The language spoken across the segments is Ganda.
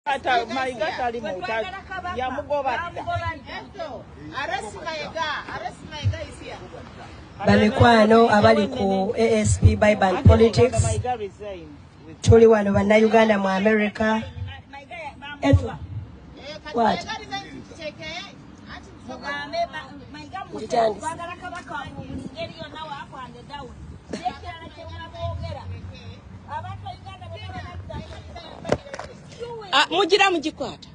Ata Mayiga tali mutaji ya mugoba. Bamikwano abali ku ASP Bible Politics tuli wano banna Uganda mu America. What? Mujira mujikwata.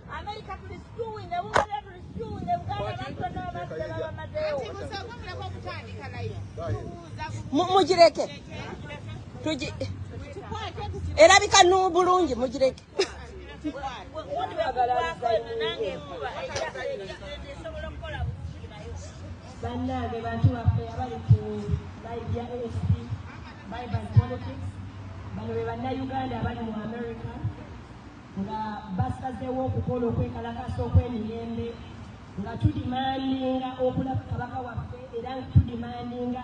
Mujireke. Tuji. Erabika no bulungi mujireke. Bannange bantu baffe abali ku live ya ASP Bible Politics bano be bannayuganda abali mu America nga basazeewo okukola okwekalakasa okw'emirembe nga tudimandinga okulaba kabaka waffe era nga tudimandinga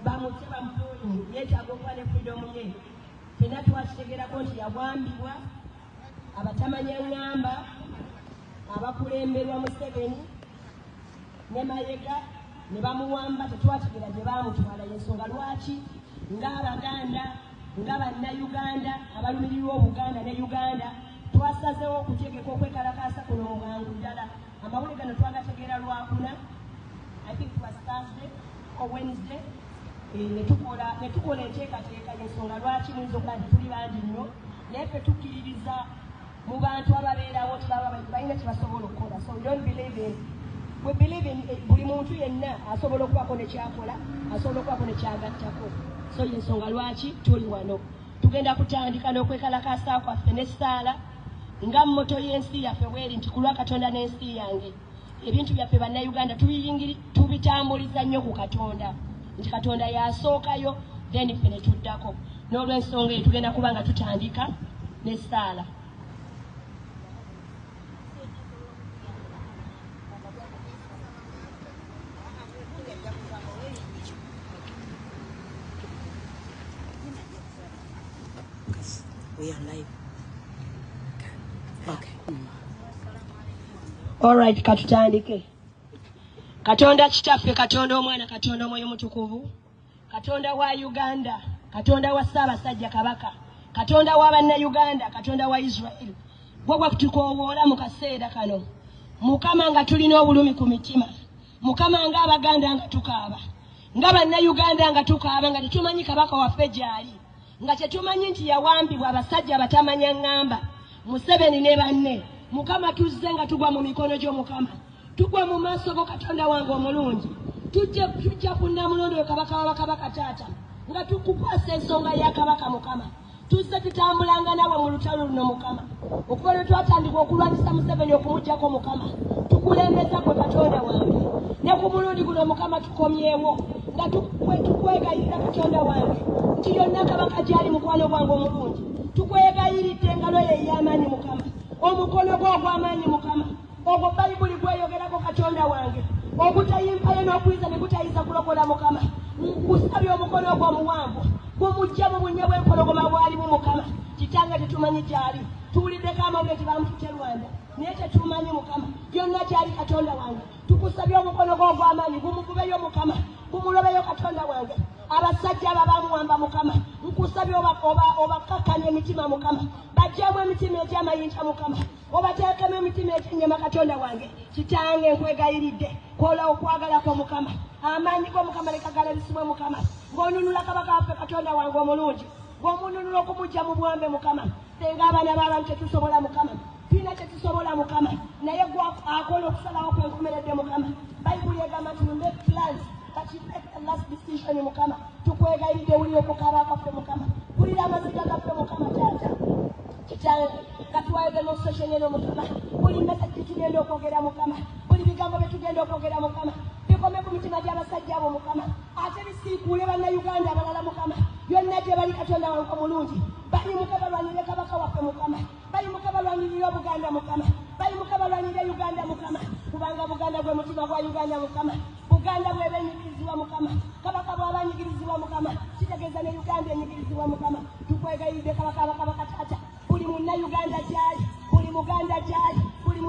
bamutye bamutoyi yeetaaga okuba ne freedom ye fenna twakitegerako nti yawambibwa abatamanya ngamba abakulemberwa Museveni ne Mayiga ne bamuwamba tetwategera gye baamutwala y'ensonga lwaki ng'Abaganda nga bannayuganda abalumirirwa Obuganda ne Uganda twasazeewo okutegeka okwekalakaasa kuno mu bwangu ddala amawulire gano twagategeera Lwakuna I think it was Thursday or Wednesday ne tukola enteekateeka y'ensonga lwaki muyinza okuba nti tuli bangi nnyo naye ffe tukkiririza mu bantu ababeerawo balina kye basobola okukola so we believe in buli muntu yenna asobola okubako ne kyakola asobola okubako ne kyagattako so y'ensonga lwaki tuli wano tugenda kutandika n'okwekalakaasa kwaffe n'essaala nga mmoto y'ensi yaffe bweri nti ku lwa Katonda n'ensi yange ebintu byaffe bannayuganda tubitambuliza nnyo ku Katonda nti Katonda yasookayo then ffe ne tuddako n'olw'ensonga eyo tugenda kuba nga tutandika n'essaala. We are live. Okay. All right, katutandike. Katonda kitaffe, Katonda omwana, Katonda omwoyo mutukuvu, Katonda wa Uganda, Katonda wa Ssaabasajja Kabaka, Katonda wa bannayuganda, Katonda wa Israel. Gwagwa kutukoowoola mu kaseera kano. Mukama nga tulina obulumi ku mitima. Mukama nga Abaganda nga tukaaba. Nga bannayuganda nga tukaaba nga tetumanyi Kabaka waffe gy'ali. Nga tetumanyi nti yawambibwa abasajja abatamanya ngamba Museveni ne banne. Mukama tuzze nga tugwa mu mikono gy'Omukama. Tugwa mu maaso go Katonda wange omulungi. Tujja ku Nnamulondo Kabaka wa Bakabaka taata. Nga tukukwasa ensonga ya Kabaka Mukama. Tuzze tutambulanga nawe mu lutalo luno Mukama. Okuva lwe twatandika okulwanyisa Museveni okumuggyako Mukama. Tukulembeza gwe Katonda wange. Ne ku mulundi guno Mukama tukomyewo. Nga tukwegayirira Katonda wange. Nti yonna Kabaka gy'ali mukwano gwange omulungi. Tukwegayiridde engalo ye ey'amaanyi Mukama. Omukono gwo ogw'amaanyi Mukama. Ogwo Bayibuli gweyogerako Katonda wange. Ogutayimpayo n'okuyinza ne gutayiza kulokola Mukama. Nkusabye omukono gwo omuwanvu. Gumuggye mu bunnya bw'empologoma bwalimu Mukama. Kitange tetumanyi gy'ali. Tuwuliddeko amawulire nti bamutute Rwanda. Naye tetumanyi Mukama. Byonna gy'ali Katonda wange. Tukusabye omukono gwo ogw'amaanyi gumuvubeyo Mukama. Gumulobeyo Katonda wange. Abasajja abamuwamba Mukama. Nkusabye obakakkanya emitima Mukama. Bagyemu emitima egy'amayinja Mukama. Obateekemu emitima egy'ennyama Katonda wange. Kitange nkwegayiridde. Kola okwagala kwa Mukama. Amaanyi go Mukama leka galabisibwe Mukama. Ng'onunula Kabaka waffe Katonda wange omulungi. Ng'omununula okumuggya mu bwambe Mukama. Senga abaana b'abantu tetusobola Mukama. Tulina tetusobola Mukama. Naye gwe akola okusalawo kwenkomeredde Mukama. Bayibuli egamba nti make plans but you make the last decision Mukama. Tukwegayiridde wuli okukaaba kwaffe Mukama. Wulira amaziga gaffe Mukama taata. Kitange katuwayo no social eno Mukama. Buli message tugenda okwogera Mukama. Buli bigambo bye tugenda okwogera Mukama. Bikome ku mitima gy'abasajja abo Mukama. Ate bisiikuule bannayuganda abalala Mukama. Byonna gye bali Katonda wange omulungi. Bali Mukama balwanire Kabaka waffe Mukama. Bali Mukama balwanire Obuganda Mukama. Bali Mukama balwanire Uganda Mukama. Kubanga Buganda gwe mutima gwa Uganda Mukama. Buganda bwe benyigirizibwa Mukama. Kabaka bw'abanyigirizibwa Mukama. Kitegeeza ne Uganda enyigirizibwa Mukama. Tukwegayiride Kabaka Taata. Buli munna Uganda gy'ali.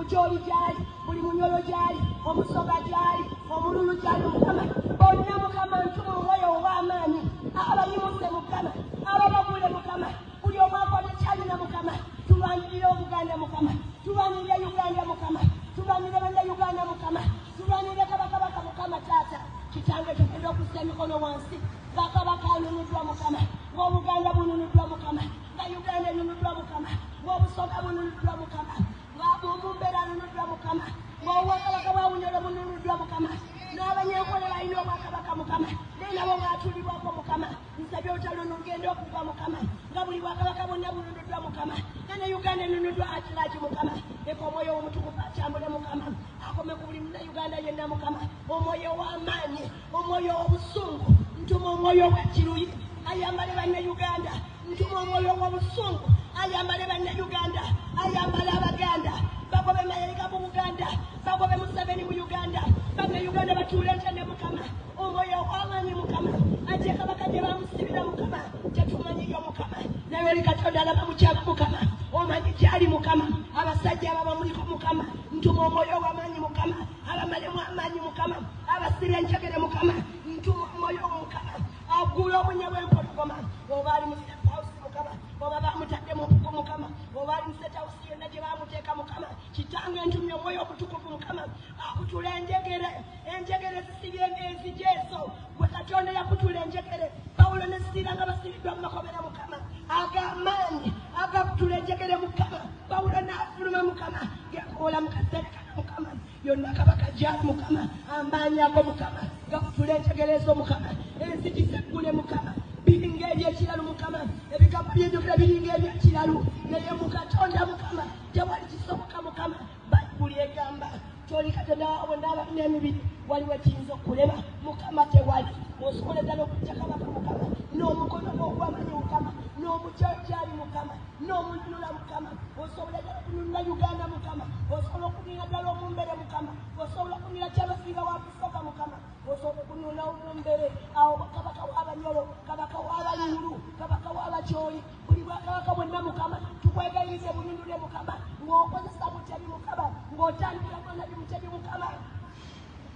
Bukyoli gyali, buli Munyoro gyali, Omusoga gyali, Omululu gyali Mukama. Bonna Mukama ntuma omwoyo ow'amaanyi. Abayimuse Mukama, ababagule Mukama, buli omu akola kyalina Mukama. Tulwanirire Obuganda Mukama, tulwanirire Uganda Mukama, tulwanirire bannayuganda Mukama, tulwanirire Kabaka Mukama Taata. Kitange tugenda okussa emikono wansi. Bakabaka anunuddwa Mukama, ng'Obuganda bununuddwa Mukama, nga Uganda enunuddwa Mukama, ng'Obusoga bununuddwa Mukama, ng'Omumbera anunuddwa Mukama, ng'Obwakabaka bwa Bunyoro bununuddwa Mukama, n'Abanyankole balina Obwakabaka Mukama, naye nabo baatulibwako Mukama. Nsabye olutalo luno lugenda okuva Mukama, nga buli Bwakabaka bwonna bununuddwa Mukama, nga ne Uganda enunuddwa Akiraki Mukama. Leka omwoyo omutukuvu atambule Mukama, akome ku buli Munnayuganda yenna Mukama, omwoyo w'amaanyi, omwoyo w'obusungu. Ntuma omwoyo w'ekiruyi ayambale bannayuganda, ntuma omwoyo w'obusungu ayambale bannayuganda, ayambale Abaganda, bagobe Mayiga mu Buganda, bagobe Museveni mu Uganda, bannayuganda batuule ntende Mukama, omwoyo w'amaanyi Mukama, ate Kabaka gye bamusibira Mukama, tetumanyiyo Mukama, naye oli Katonda alaba mukyama Mukama, omanyi gyali Mukama, abasajja ababa muliko Mukama, ntuma omwoyo w'amaanyi Mukama, abamalemu amaanyi Mukama, abasirya enjegere Mukama, ntuma omwoyo Mukama, agula obunya bw'empologoma, oba ali mu House Mukama, oba bamutadde mu mpuku Mukama, oba ali mu House yonna gye bamuteeka Mukama, kitange ntumye omwoyo omutukuvu Mukama, akutula enjegere zisibye ezijeezo, gwe Katonda yakutula enjegere, Pawulo ne Siira nga basibiddwa mu makobera Mukama, ag'amaanyi agakutula enjegere Mukama, Pawulo n'afuluma Mukama, gakola mu kaseera kana Mukama, yonna Kabaka gyali Mukama, amaanyi ago Mukama, gakutula enjegere ezo Mukama, enzigi zeggule Mukama, biringa ebyekiralu Mukama, ebigambo by'enjogera biringa ebyekiralu, naye mu Katonda Mukama tewali kisoboka Mukama. Bayibuli egamba toli Katonda bonna abalina emibiri waliwo ekiyinza okulema Mukama tewali. Osobola ddala okujja Kabaka Mukama n'omukono gw'ogw'amanyi Mukama, n'omukyali Mukama, n'omununula Mukama, osobola ddala okununula Uganda Mukama, osobola okununula ddala Omumbere Mukama, osobola okununula Kyabasiga wa Busoga Mukama, osobola okununula Omumbere, awo Kabaka w'Abanyoro, Kabaka w'Abalulu, Kabaka w'Abakyoli, buli Bwakabaka bwonna Mukama, tukwegayirize bununule Mukama, ng'okozesa Mutebi Mukama, ng'otandikira Mwana Mutebi Mukama.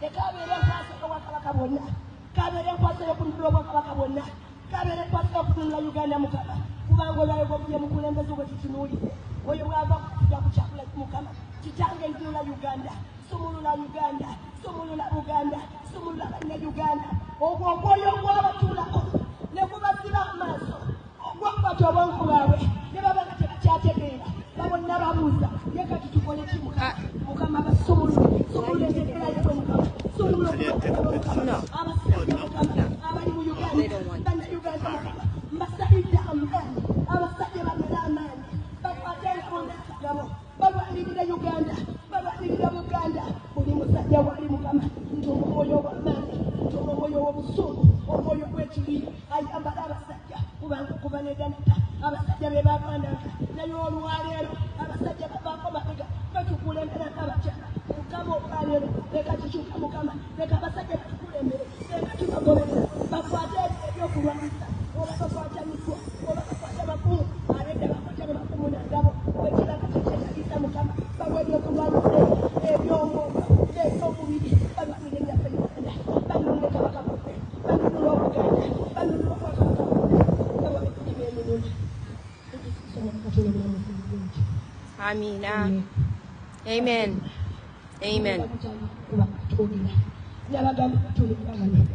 Ekabeera enkwaso y'Obwakabaka bwonna, kabeera enkwaso y'okununula Obwakabaka bwonna, kabeera enkwaso y'okununula Uganda Mukama, kubanga olwayo gw'obuye mukulembeze gwe tutunuulire, oyo bw'ava kujja kukyakula Mukama, kitange ntunula Uganda, sumulula Uganda, sumulula Buganda, sumulula bannayuganda, ogwo omwoyo ogw'abatuulako ne gubaziba amaaso, ogw'okukwata obwongo bwabwe ne baba nga tebakyategeera, babonna babuuza ye kati tukole ki Mukama? Mukama basumulule, sumulula enjegera yabwe Mukama, sumulula Mukama, abasajja Mukama abali mu Uganda, bannayuganda Mukama, mbasabidde amaanyi, abasajja bamala amaanyi, bakwate enkonda akagabo, balwanirire Uganda, balwanirire Buganda, buli musajja wali Mukama, ntuma omwoyo w'amaanyi, ntuma omwoyo w'obusungu, omwoyo gw'ekibi, ayambala abasajja, kubanga kuba nedanata, abasajja be balwananga, naye olwaleero abasajja bavaako mabega, batukulembera nk'abakyala, Mukama olwaleero, leka kikyuka Mukama, leka abasajja batukulembere, leka tubagoberera, bakwate ebyokulwanyisa, oba bakwata mitwe, oba bakwata makumu, abedda bakwata ne makumu nagabo, wekiranga kyekyetagisa Mukama, bawe ebyokulwanyisa, ebyomwoyo, ebyomubiri, balwanire ennyaffe Uganda, banunule Kabaka baffe, banunule Obuganda, banunule Obwakabaka baffe, babawe kugiba emirungi. Amina. Amen. Amen. Nabagamba batuliramanyi.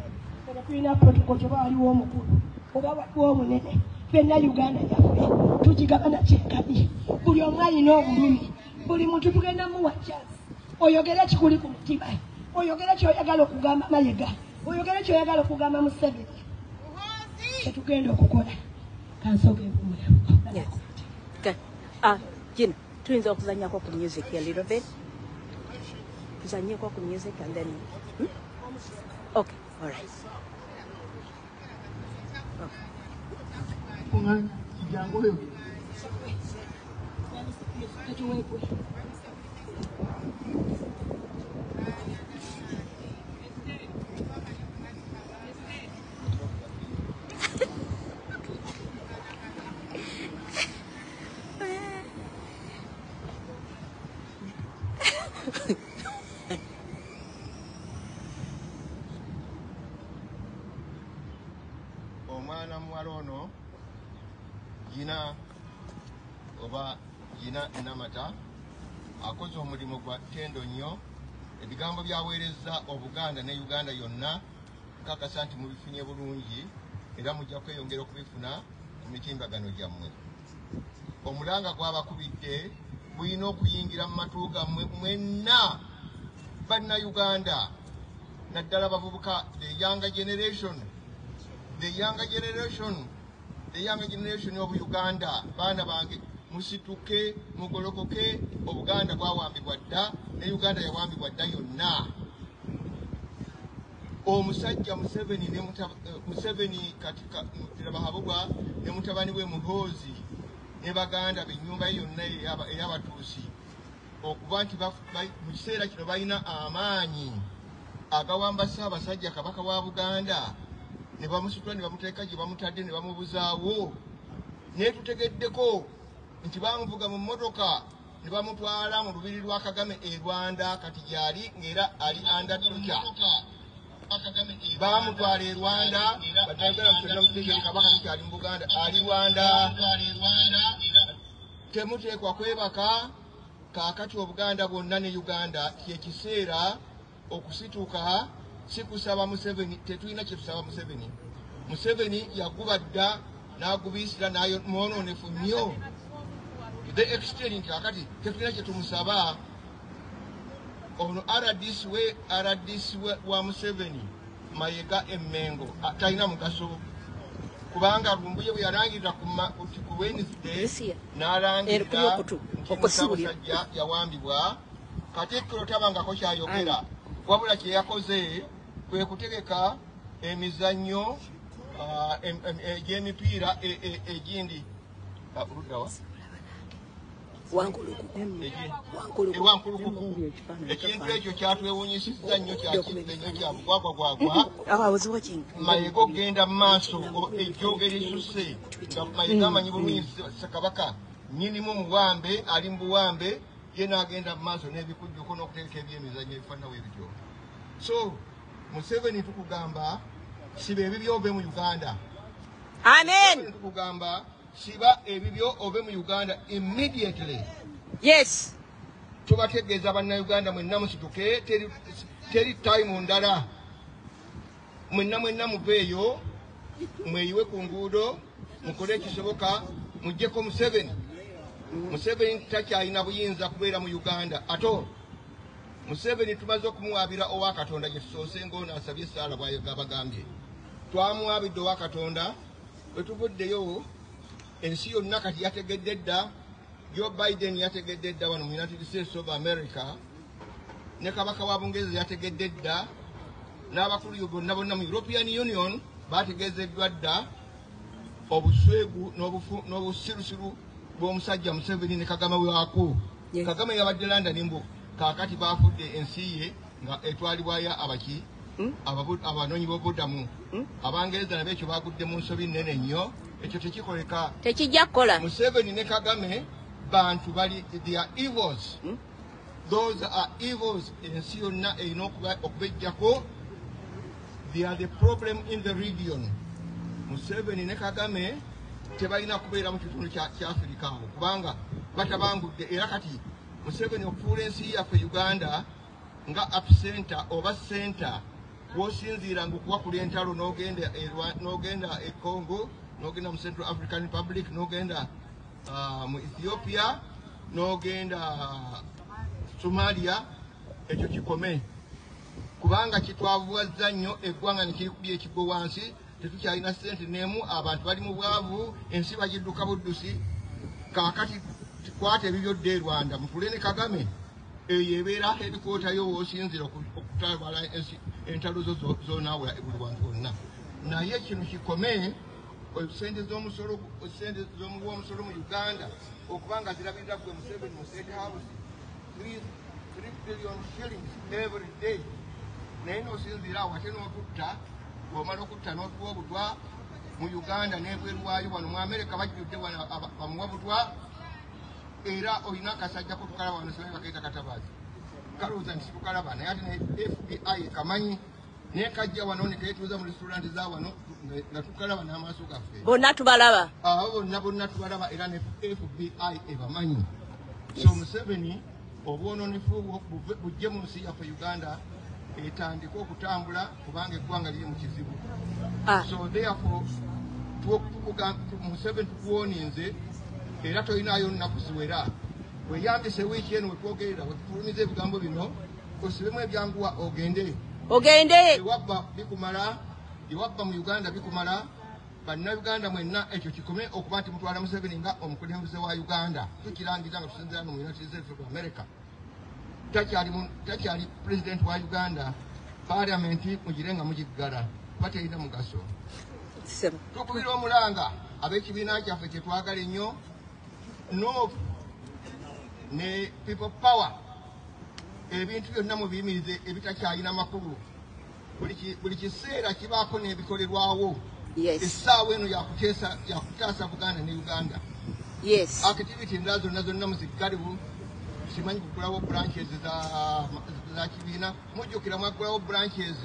Oba tulina protocol oba waliwo omukulu, oba waliwo omunene, ffenna Uganda yaffe tugigabana kyekabi. Buli omu alina obulumi, buli muntu tugenda muwa chance. Oyogera kikuli ku mutima, oyogera ky'oyagala okugamba Mayiga, oyogera ky'oyagala okugamba Museveni. Kyetugenda okukola kansooke nvumulamu. Yes. Okay. Gina, tuyinza okuzannyako ku music a little bit. Tuzannyeko ku music and then... Okay, all right. omwana muwala ono Gina oba Gina Namata akoze omulimu gwa ttendo nnyo. Ebigambo byaweereza Obuganda ne Uganda yonna kakasa nti mubifunye bulungi era mujja kweyongera okubifuna ku mitimbagano gyammwe. Omulanga gw'abakubidde bulina okuyingira mu matu gammwe mwenna Bannayuganda, naddala abavubuka, the younger generation of Uganda. Baana bange musituke mugolokoke. Obuganda bwawambibwa dda ne Uganda yawambibwa dda yonna. Omusajja Museveni katika Bahabulwa ne mutabani we Muhoozi ne baganda b'ennyumba yonna ey'abatuusi okuba nti mu kiseera kino balina amaanyi agawamba Ssaabasajja Kabaka wa Buganda ne bamusitula ne bamuteeka gye bamutadde ne bamubuzaawo. Naye tutegeddeko nti bamuvuga mu mmotoka ne bamutwala mu lubiri lwa Kagame e Rwanda, kati gy'ali ng'era ali under torture. Bamutwala e Rwanda badayogera musonna mutegere Kabaka tukyali mu Buganda ali Rwanda. Temuteekwa kwebaka. Kaakati Obuganda bwonna ne Uganda kyekiseera okusituka, si kusaba Museveni. Tetulina kye tusaba Museveni. Museveni yaguba dda n'agubiisira mwononefu nnyo the extent nti kakati tetulina kye tumusaba. Ono RDC wa Museveni Mayiga Emmengo talina mugaso, kubanga Lumbuye bwe yalangirira ku Wednesday n'alangirira Ssaabasajja yawambibwa. Katikkiro tabangako kyayogera, wabula kye yakoze kwe kutegeka emizannyo egy'emipiira egindi Wankulukuku. Ekintu ekyo kyatwewuunyisizza nnyo, kya bugwagwagwagwa. Mayiga ogenda mu maaso ejjooga erisuse nga Mayiga amanyi bulungi Ssekabaka nnyinimu Muwambe ali mu buwambe, ye n'agenda mu maaso n'ebikujjuko n'okuteeka ebyemizannyo ebifaanana bwebityo. So Museveni tukugamba siba ebibyo ove mu Uganda. Amen. Tukugamba siba ebibyo ove mu Uganda immediately. Yes. Tubategeeza Bannayuganda mwenna musituke, teri time ndala. Mwenna muveeyo, mweyiwe ku nguudo, mukole ekisoboka, muggyeko Museveni. Museveni takyalina buyinza kubeera mu Uganda ato. Museveni tumaze okumuwaabira owa Katonda gye tusoose ng'ono asabye Saala bw'abagambye. Twamuwaabidde owa Katonda, bwe tuvuddeyo ensi yonna kati yategedde dda. Joe Biden yategedde dda wano mu United States of America, ne Kabaka wa Bungereza yategedde dda, n'abakulu bonna mu European Union bategeezeddwa dda obuswegu n'obusirusiru bw'omusajja Museveni ne Kagame waako. Kagame yabadde London mbu kaakati baafudde ensi ye nga etwalibwayo abanoonyi b'obubudamu. Abangereza nabo ekyo baagudde mu nsobi nnene nnyo. Ekyo tekikoleka, tekijja kukola. Museveni ne Kagame bantu bali, they are evils. Those are evils. Ensi yonna erina okubejjako. They are the problem in the region. Museveni ne Kagame tebalina kubeera mu kitundu kya Afirika awo kubanga batabangudde. Era kati Museveni okufuula ensi yaffe Uganda nga epicenter oba center w'osinziira ng'okuwakula entalo n'ogenda e Congo, n'ogenda mu Central African Republic, n'ogenda mu Ethiopia, n'ogenda Somalia, ekyo kikome. Kubanga kitwavuwazza nnyo eggwanga ne kirikubya ekigwo wansi, tetukyalina ssente n'emu, abantu bali mu bwavu, ensi bagidduka buddusi. Kaakati kwata ebibyo dde e Rwanda, mutule ne Kagame, eyo ebeera headquarter yo w'osinzira okutabala entalo zo zonaawula buli wantu wonna. Naye kino kikome. Sente z'omusolo mu Uganda okubanga zirabirira gwe Museveni mu State House 3 billion shillings every day. Naye n'osinziira awo ate n'otutta, bw'omala okutta n'otuwa obutwa mu Uganda n'ebweru waayo wano mu Amerika bajjudde wano bamuwa butwa. Era olina akasajja kutukala wano sebali bakaita Katabaazi. kalowooza nti tukalaba naye ate ne FBI kamanyi naye kajja wano ne keetuuza mu restaurant za wano nga tukalaba n'amaaso gaffe. Bonna tubalaba. Abo bonna tubalaba era ne FBI ebamanyi. So Museveni obwononefu bujje mu nsi yaffe Uganda etandika okutambula kubanga eggwanga liri mu kizibu. So therefore Museveni tukuwoninze era tolinayo nnaku ziwera. Weyambise wiiki eno wetwogerera wetufulumiza ebigambo bino osibemu ebyanguwa ogende. Ewabba bikumala, ewabba mu Uganda bikumala, bannayuganda mwenna ekyo kikome okuba nti mutwala Museveni nga omukulembeze wa Uganda. Tukirangiza nga tusinzira no mu United States of America. Takyali president wa Uganda, parliamenti mugirenga mugiggala, baterina mugaso. Tukubira omulanga ab'ekibiina kyaffe kye twagala ennyo, North ne People Power, ebintu byonna mu biyimirize ebitakyalina makulu. Buli kiseera kibaako n'ebikolerwawo. Essaawa eno yakutaasa Buganda ne Uganda. Activity endala zonna muziggalibu. Simanyi kugulawo branches za kibiina. Mujjukira mwagulawo branches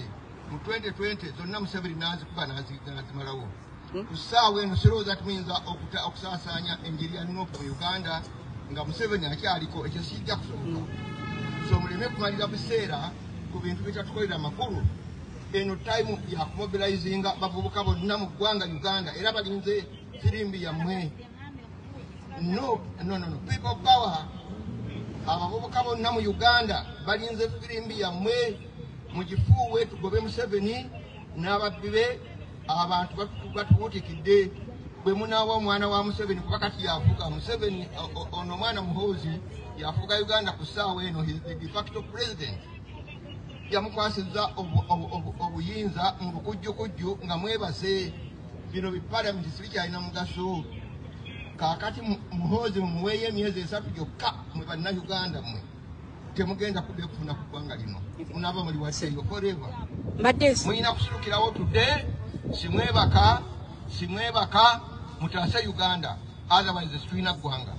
mu 2020 zonna Museveni n'azikuba n'azimalawo. Ku ssaawa eno sirowooza tumuyinza okusaasaanya engeri ya North mu Uganda nga Museveni akyaliko, ekyo kijja kusoboka. So muleme kumalira biseera ku bintu bitatukolera makulu. Eno time ya kumobilizinga bavubuka bonna mu ggwanga Uganda era balinze firimbi yammwe. No. People Power, abavubuka bonna mu Uganda balinze firimbi yammwe, mugifuuwe tugobe Museveni n'ababbi be. Abantu batubuutikidde bwe munaawa omwana wa Museveni kuba kati yafuuka Museveni ono omwana muhoozi yafuuka Uganda ku ssaawa eno, the de facto president. Yamukwasizza obuyinza mu bukujjukujju nga mwebase. Bino bipalamenti sibikyalina mugaso. Kaakati muhoozi mumuweeyo emyezi 3 gyokka mwe bannayuganda mmwe temugenda kudde kufuna ku ggwanga lino. Munaaba muli waseeyo forever. Muyina kusulukirawo tudde. Simwebaka mutaase Uganda, otherwise tulina ggwanga.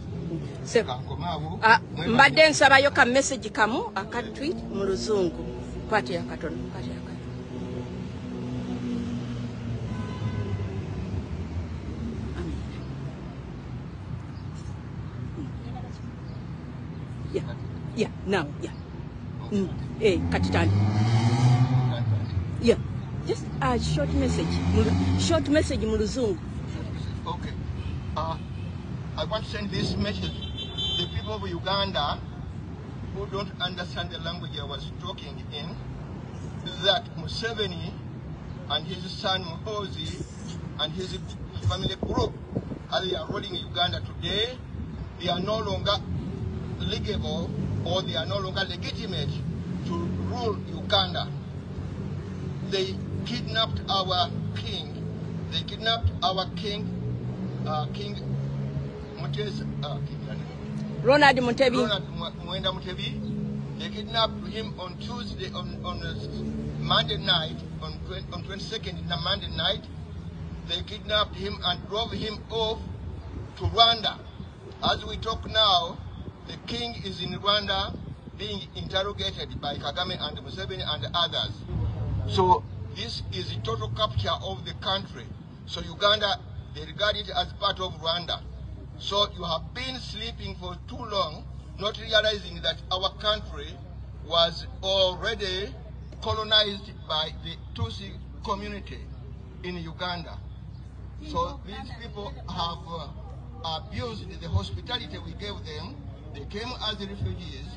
Mbadde nsabayo ka message kamu aka tweet mu Luzungu. Kwati ya katono. Yeah, now, yeah. Katitani. Yeah. Just a short message mu Luzungu. Okay. I want to send this message. The people of Uganda who don't understand the language I was talking in, that Museveni and his son Muhoozi and his family group, as they are ruling Uganda today, they are no longer legible or they are no longer legitimate to rule Uganda. They kidnapped our king. They kidnapped our king, King Mutesi, Ronald Mutebi. Mwenda Mutebi. They kidnapped him on Tuesday, on Monday night, on 22nd, Monday night. They kidnapped him and drove him off to Rwanda. As we talk now, the king is in Rwanda being interrogated by Kagame and Museveni and others. So this is a total capture of the country. So Uganda, they regard it as part of Rwanda. So you have been sleeping for too long, not realizing that our country was already colonized by the Tutsi community in Uganda. So these people have abused the hospitality we gave them. They came as refugees.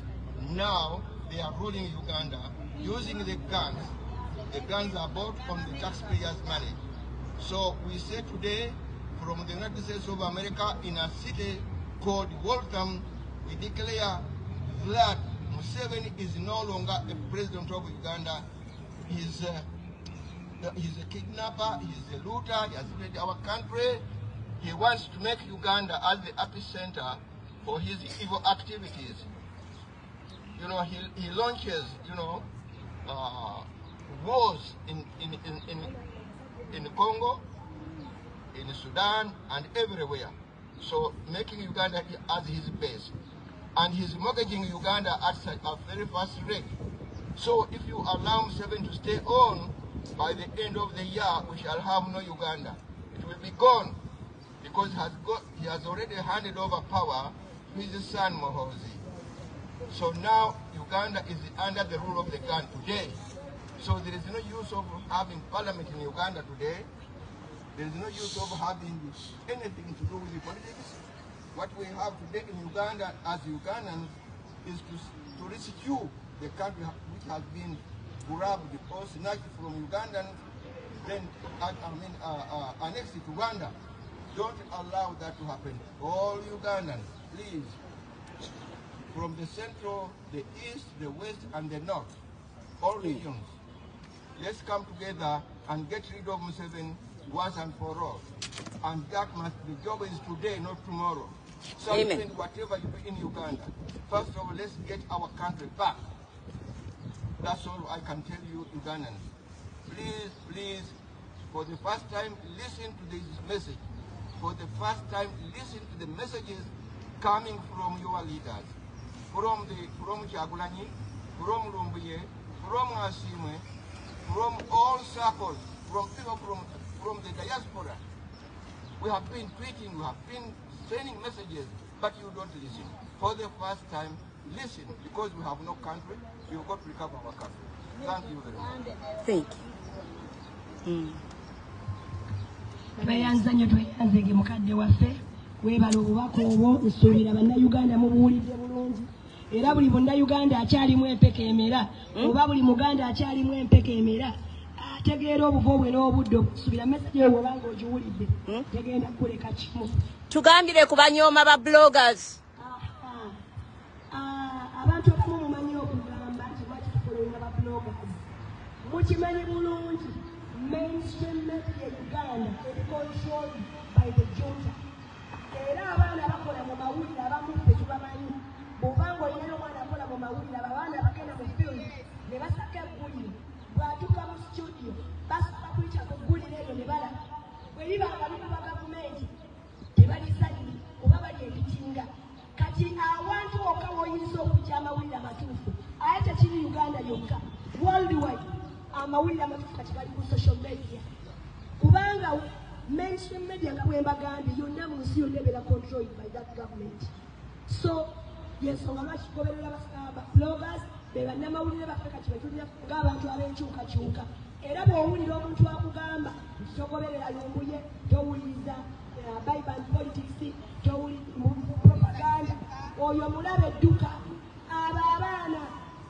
Now they are ruling Uganda using the guns. The guns are bought on the taxpayers' money. So we say today, from the United States of America, in a city called Waltham, we declare that Museveni is no longer a president of Uganda. He's a kidnapper, he's a looter, he has fled our country. He wants to make Uganda as the epicenter for his evil activities. You know, he launches, wars in Congo, in Sudan, and everywhere. So making Uganda as his base. and he's mortgaging Uganda at a very fast rate. So if you allow Museveni to stay on, by the end of the year, we shall have no Uganda. It will be gone because he has already handed over power to his son Muhoozi. So now Uganda is under the rule of the gun today. So there is no use of having parliament in Uganda today. There is no use of having anything to do with the politics. What we have today in Uganda as Ugandans is to rescue the country which has been grabbed or snatched from Ugandans, then annexed to Rwanda. Don't allow that to happen. All Ugandans, please, from the central, the east, the west, and the north, all regions, let's come together and get rid of Museveni once and for all. And that the job is today, not tomorrow. So whatever you do in Uganda, first of all, let's get our country back. That's all I can tell you, Ugandans. Please, please, for the first time, listen to this message. For the first time, listen to the messages coming from your leaders, from Kyagulanyi, from Lumbuye, from Asimwe, from all circles, from people from the diaspora. We have been tweeting, we have been sending messages, but you don't listen. For the first time, listen, because we have no country, we've got to recover our country. Thank you very much. Thank you. Tweyanza nnyo tweyanzege mukadde waffe weebala obubaka obwo nsuubira bannayuganda mubuwulidde bulungi era buli munnayuganda akyalimu empeka emera oba buli muganda akyalimu empeka emera ategeera obuvo bwe n'obudde okusubira meseji eyo obanga ogiwulidde tegenda kuleka kimu tugambire ku banyooma ba bloggers abantu abamu mumanyi okugamba nti lwaki tukolowinga ba bloggers mukimanyi bulungi mainstream media Uganda is controlled by the junta. Era abaana bakola mu mawulire abamu ffe tubamanyi bw'obanga olinayo omwana akola mu mawulire abaana bagenda mu field ne basaka eggulire bw'atuuka mu studio basaka kuyita ku ggulire eryo ne balaba bwe liba nga likuba gavumenti tebalisalira oba bali ebitinga kati awantu wokka w'oyinza okujja amawulire amatuufu aye tekiri Uganda yokka worldwide amawulire amatuufu kati bali ku social media kubanga mainstream media nga bwe mbagambye yonna mu nsi yonna ebeera controlled by that government. So yensonga lwaki tugoberera bloggers be bannamawulire baffe kati be tulina ng'abantu ab'enkyukakyuka era bw'owulira omuntu akugamba nti togoberera Lumbuye towuliriza Bible and politics towuliriza propaganda oyo mulabe edduka abo abaana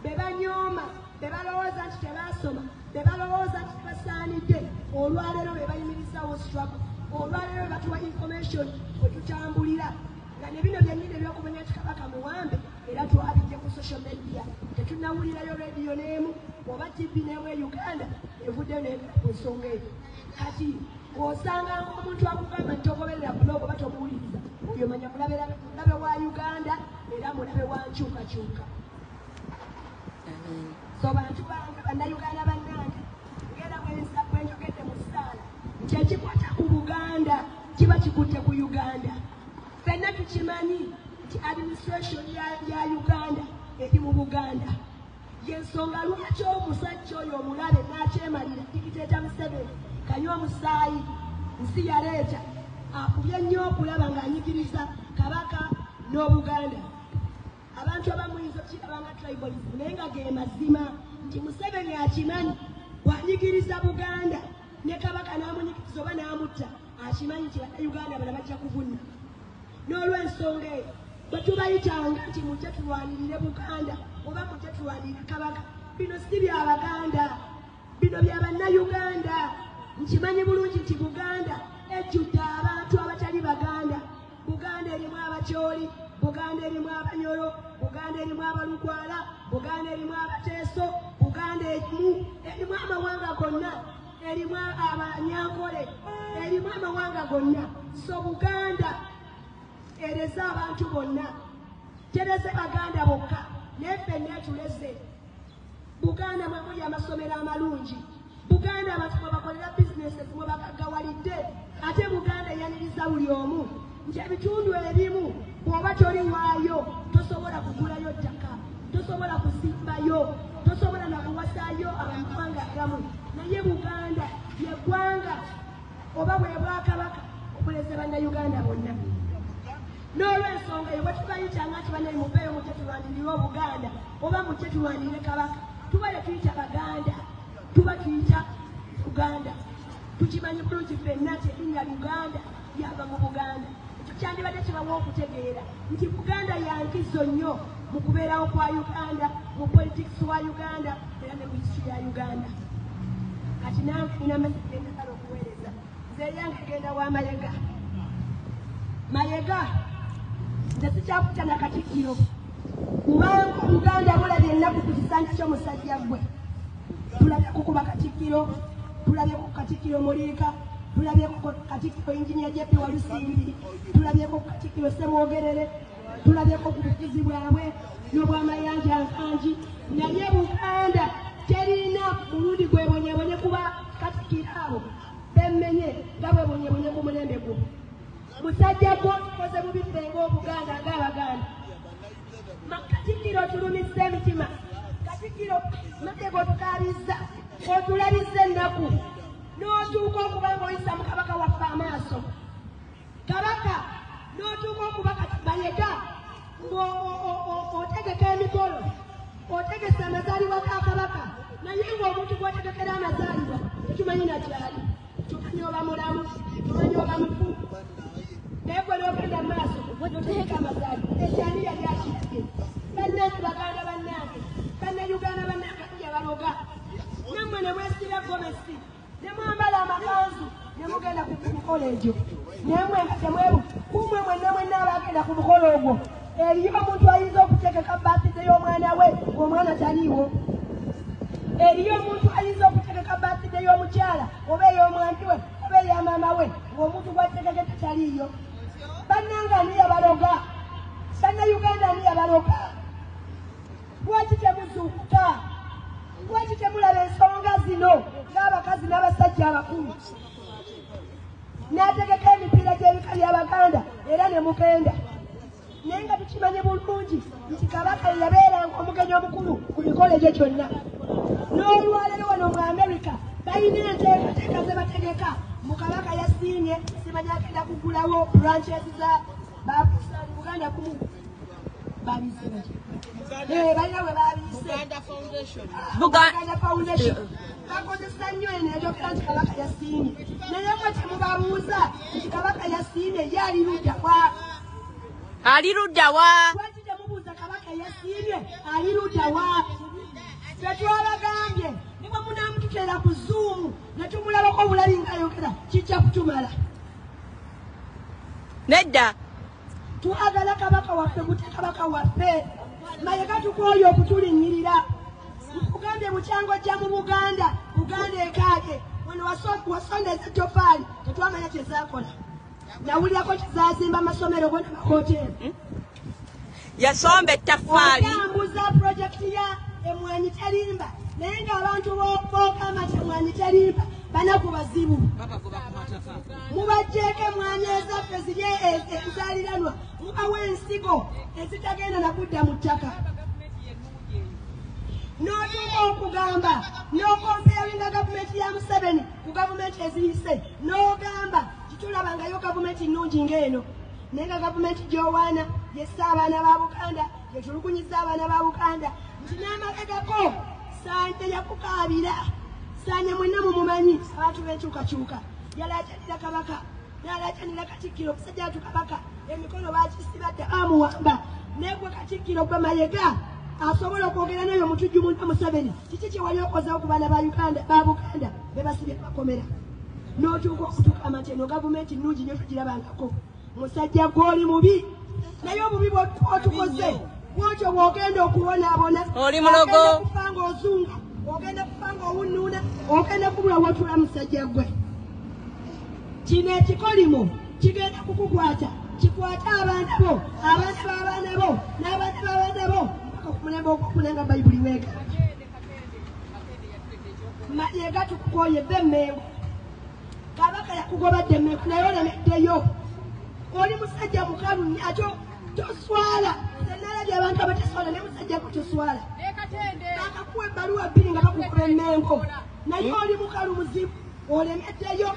be banyooma be balowooza nti tebaasoma be balowooza nti basaanidde olwaleero be bayimirizawo struggle olwaleero be batuwa information bwe tutambulira nga ne bino byennyini ebyokumanya nti Kabaka muwambe era twabijja ku social media tetunnawulirayo rediyo n'emu oba TV n'emu e Uganda evuddeyo n'ebira ku nsonga eyo kati osanga omuntu akugamba nti togoberera blog oba tomuwuliriza oyo manya mulabe wa Uganda era mulabe wa nkyukakyuka. So bantu bange bannayuganda bannange ngera bwenjogedde mu ssaala nti ekikwata ku Buganda kiba kikutte ku Uganda. Ffenna tukimanyi nti administration ya Uganda eri mu Buganda yensonga lwaki omusajja oyo omulabe n'akyemalira dikiteeta Museveni kanywa omusaayi nsi yaleeta akubye nnyo okulaba ng'anyigiriza Kabaka n'Obuganda. Abantu abamuyinza okirabanga tribalism naye nga ge mazima nti Museveni akimanyi bw'anyigiriza Buganda ne Kabaka n'amunyigiriza oba n'amutta akimanyi nti bannayuganda bana bajja kuvunna. N'olw'ensonga eyo bwe tubayitanga nti mujje tulwanirire Buganda oba mujje tulwanirire Kabaka bino si bya Baganda bino bya bannayuganda. Nkimanyi bulungi nti Buganda ejjudde abantu abatali Baganda. Buganda erimu abakyoli, Buganda erimu Abanyoro, Buganda erimu Abalugwala, Buganda erimu Abateeso, Buganda erimu amawanga gonna, erimu Abanyankole, erimu amawanga gonna. So Buganda ereze abantu bonna, tereze Baganda bokka, naye ffenna etuleze. Buganda mwe muli amasomero amalungi, Buganda abantu mwe bakolera businesses mwe bakagawalidde, ate Buganda eyaniriza buli omu nti ebitundu ebimu bw'oba toli waayo tosobola kugulayo ttaka, tosobola kusimbayo, tosobola na kuwasaayo amawanga agamu. Naye Buganda yeggwanga oba bwe bwakabaka okuleza bannayuganda bonna. N'olw'ensonga eyo bwe tubayitanga nti bannaye mupeeyo mujje tulwanirire Obuganda oba mujje tulwanirire Kabaka, tuba tuyita Baganda, tuba tuyita Uganda. Tukimanyi bulungi ffenna nti erinnya Uganda lyava mu Buganda. Ekyo kyandibadde kibawa okutegeera nti Buganda yankizo nnyo mu kubeerawo kwa Uganda, mu politics wa Uganda era ne mu history ya Uganda. Kati nange nina message endagala okuweereza. Nze yange genda wa Mayiga. Mayiga nze sikyakuta na Katikkiro kubanga Uganda mulabye ennaku ku kisanja ky'omusajja gwe. Tulabye kukuba Katikkiro, tulabye ku Katikkiro Muliika, tulabye ku Katikkiro Engineer Jeppe Walusimbi, tulabye ku Katikkiro Ssemwogerere, tulabye ku bufuzi bwabwe n'obw'amayanja nkanji. Naye Buganda terina mulundi gwebonyebonye kuba Katikkiro abo bemmenye nga bwebonyebonye ku mulembe gwo. Musajja gwo tukoze bubi ffe ng'Obuganda ng'Abaganda. Katikkiro tulumise emitima, Katikkiro Matego tukabizza, otulabizza ennaku n'otuuka okuba ng'oyisa mu Kabaka waffe amaaso. Kabaka n'otuuka okuba kati Mayiga ng'otegeka emikolo, otegesa amazaalibwa ga Kabaka, naye ng'omuntu gw'otegekera amazaalibwa tetumanyi nakyali. Tumanyi oba mulamu, tumanyi oba mufu. Naye gwe n'ogenda mu maaso n'otegeka amazaalibwa, ekyani yali akirage. Bannange Baganda bannange, Bannayuganda bannange tujja baloga. Nammwe ne mwesiba gomesi, ne mwambala amakanzu, ne mugenda ku mukolo egyo. Naye mwe nga temwebu, kumwe mwenna abagenda ku mukolo ogwo. Eriyo omuntu ayinza okutegeka baatide y'omwana we, omwana taliiwo. Eriyo omuntu ayinza okutegeka baatide y'omukyala, oba ey'omwanti we, oba eya maama we, ng'omuntu gwategekete taliiyo. Bannange ani yabaloga? Bannayuganda ani yabaloga? Lwaki temuzuukuka? Lwaki temulaba ensonga zino ng'abakazi n'abasajja abakulu? N'ategeka emipiira gy'ebika by'Abaganda era ne mugenda. Naye nga tukimanye bulungi nti Kabaka ye yabeeranga omugenyi omukulu ku mikolo egyo gyonna. N'olwaleero wano mu America balina enteekateeka ze bategeka. Mu Kabaka yasiimye simanyi agenda kugulawo branches za Buganda kumu. Babiise balina we babiise Buganda Foundation. Bakozesa nnyo eno egyokera nti Kabaka yasiimye. Naye mwe temubabuuza nti Kabaka yasiimye ye ali ludda wa? Ali ludda wa? Lwaki temubuuza Kabaka yasiimye ali ludda wa? Tetwabagambye ne bwe munaamututeera ku Zoom ne tumulabako obulabi ng'ayogera kijja kutumala. Nedda twagala Kabaka waffe mute Kabaka waffe. Mayiga tukwoye okutulinnyirira. Nkugambye bukyangojja mu Buganda, Buganda ekaage. Wano wasondeza ettofaali tetwamanya kyezaakola. Nawulirako kizaazimba amasomero gonna makoteeri. Yasomba ettaffaali. Otambuza pulojekiti ya Emmwanyi Terimba. Naye ng'abantu boogamba nti Emmwanyi Terimba banaku bazibu. Mubaggyeko emmwanyi ezaffe ziri enzaaliranwa, mubawa ensigo ezitagenda na kudda mu ttaka. N'otuuka okugamba n'okompeeringa gavumenti ya Museveni ku gavumenti eziyise, n'ogamba titulabangayo gavumenti nnungi ng'eno. Naye nga gavumenti gy'owaana yessa abaana ba Buganda, yetulugunyiza abaana ba Buganda, nti n'amabegako Sanje yakukaabira. Sanje mwenna mumumanyi abantu b'enkyukakyuka. Yalaajanira Kabaka, n'alaajanira Katikkiro, omusajja atu Kabaka, emikono baagisibadde bamuwamba. Naye gwe Katikkiro gwe Mayiga asobola okwogera naye omutujju mu Museveni. Kiki kye wali okozeewo ku baana ba Buganda be basibye bakomera? N'otuuka okutukama nti eno gavumenti nnungi nnyo tugirabangako. Musajja gw'oli mubi, naye obubi bw'otukoze bw'otyo bw'ogenda okubonaabona. Oli mulogo. Ogenda kufa ng'ozunga, ogenda kufa ng'owunnuuna, ogenda kubula w'otula musajja gwe. Kino ekikolimo kigenda kukukwata, kikwate abaana bo, abaana b'abaana bo, n'abaana b'abaana bo, mpaka ku mulembe ogwokuna nga Bayibuli weega. Mayiga tukukoye bbe Mmengo. Kabaka yakugobadde Mmengo naye olemeddeyo. Oli musajja mukalu ate toswala senalabye abantu abataswala ne musajjako toswala bakakuwa ebbaluwa bbiri nga bakukuba emmengo naye oli mukalu muzibu olemeddeyo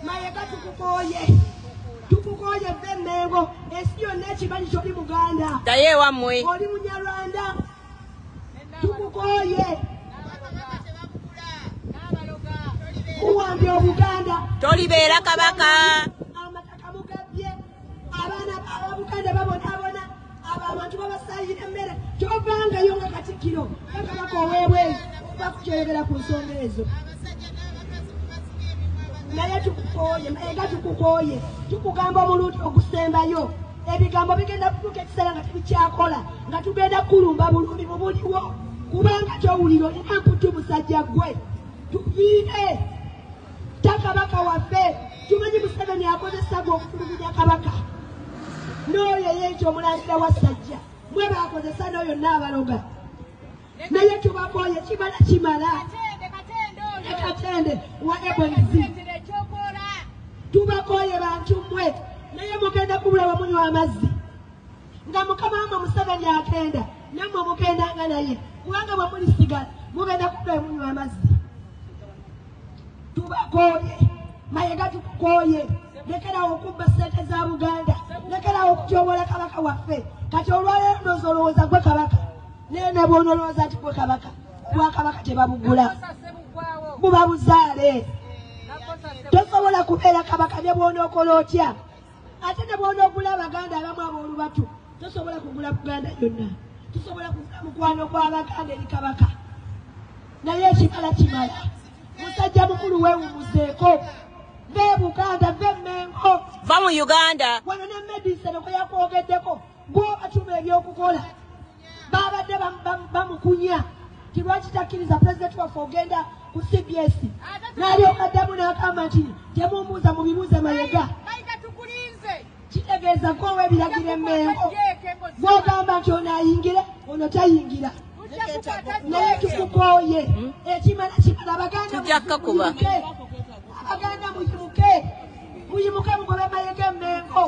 Mayiga tukukooye vve emmengo ensi yonna ekimanyi kyoli Muganda Daye wammwe oli Munyarwanda tukukooye kuwambye Obuganda tolibeera kabaka amataka mugabye abaana ababuganda babonaabona abantu babasayira emmere tovangayo nga Katikkiro kabaka oweebweyo bakukyoyogera ku nsonga ezo naye tukukooye Mayiga tukukooye tukugamba omulundi ogusembayo ebigambo bigenda kutuuka ekiseera nga tebikyakola nga tugenda kulumba bulumi mu buliwo kubanga kyowulira olina mputu musajja gwe tuviire takabaka waffe tumanyi Museveni akozesa gwe okutulugunya kabaka n'oyo yeekyo omulangira wa Ssajja mwe baakozesa n'oyo n'abaloga naye tubakooye kimala Katende wa Ebonizi tubakooye bantu mmwe naye mugenda kubulawa munywa amazzi nga Mukama wamwe Museveni agenda nammwe mugendanga naye kubanga bwe mulisigala mugenda kubulawa munywa amazzi tubakooye Mayiga tukukooye lekerawo okubba ssente za Buganda lekerawo okutyobola kabaka waffe kati olwaleero ndozolowooza gwe kabaka naye ne bw'onolowooza nti gwe kabaka Obwakabaka tebabugula buba buzaale tosobola kubeera kabaka ne bw'onookola otya ate ne bw'onoogula Abaganda abamu ab'olubatu tosobola kugula Buganda yonna tosobola kugula mukwano gw'Abaganda eri kabaka naye kimala musajja mukulu weewumuzeeko ve Buganda ve Mmengo va mu Uganda wano ne Medicine kwe yakwogeddeko gw'obatuma ebyokukola baabadde bamukunya lwaki takkiriza pulezidenti waffe ogenda ku CBS n'alyoka addamu n'agamba nti temumbuuza mubibuuze Mayiga kitegeeza gw'ow'ebiragiro Emmengo gw'ogamba nti ono ayingire ono tayingira naye tukukooye ekimala Abaganda muyimuke mugobe Mayiga Emmengo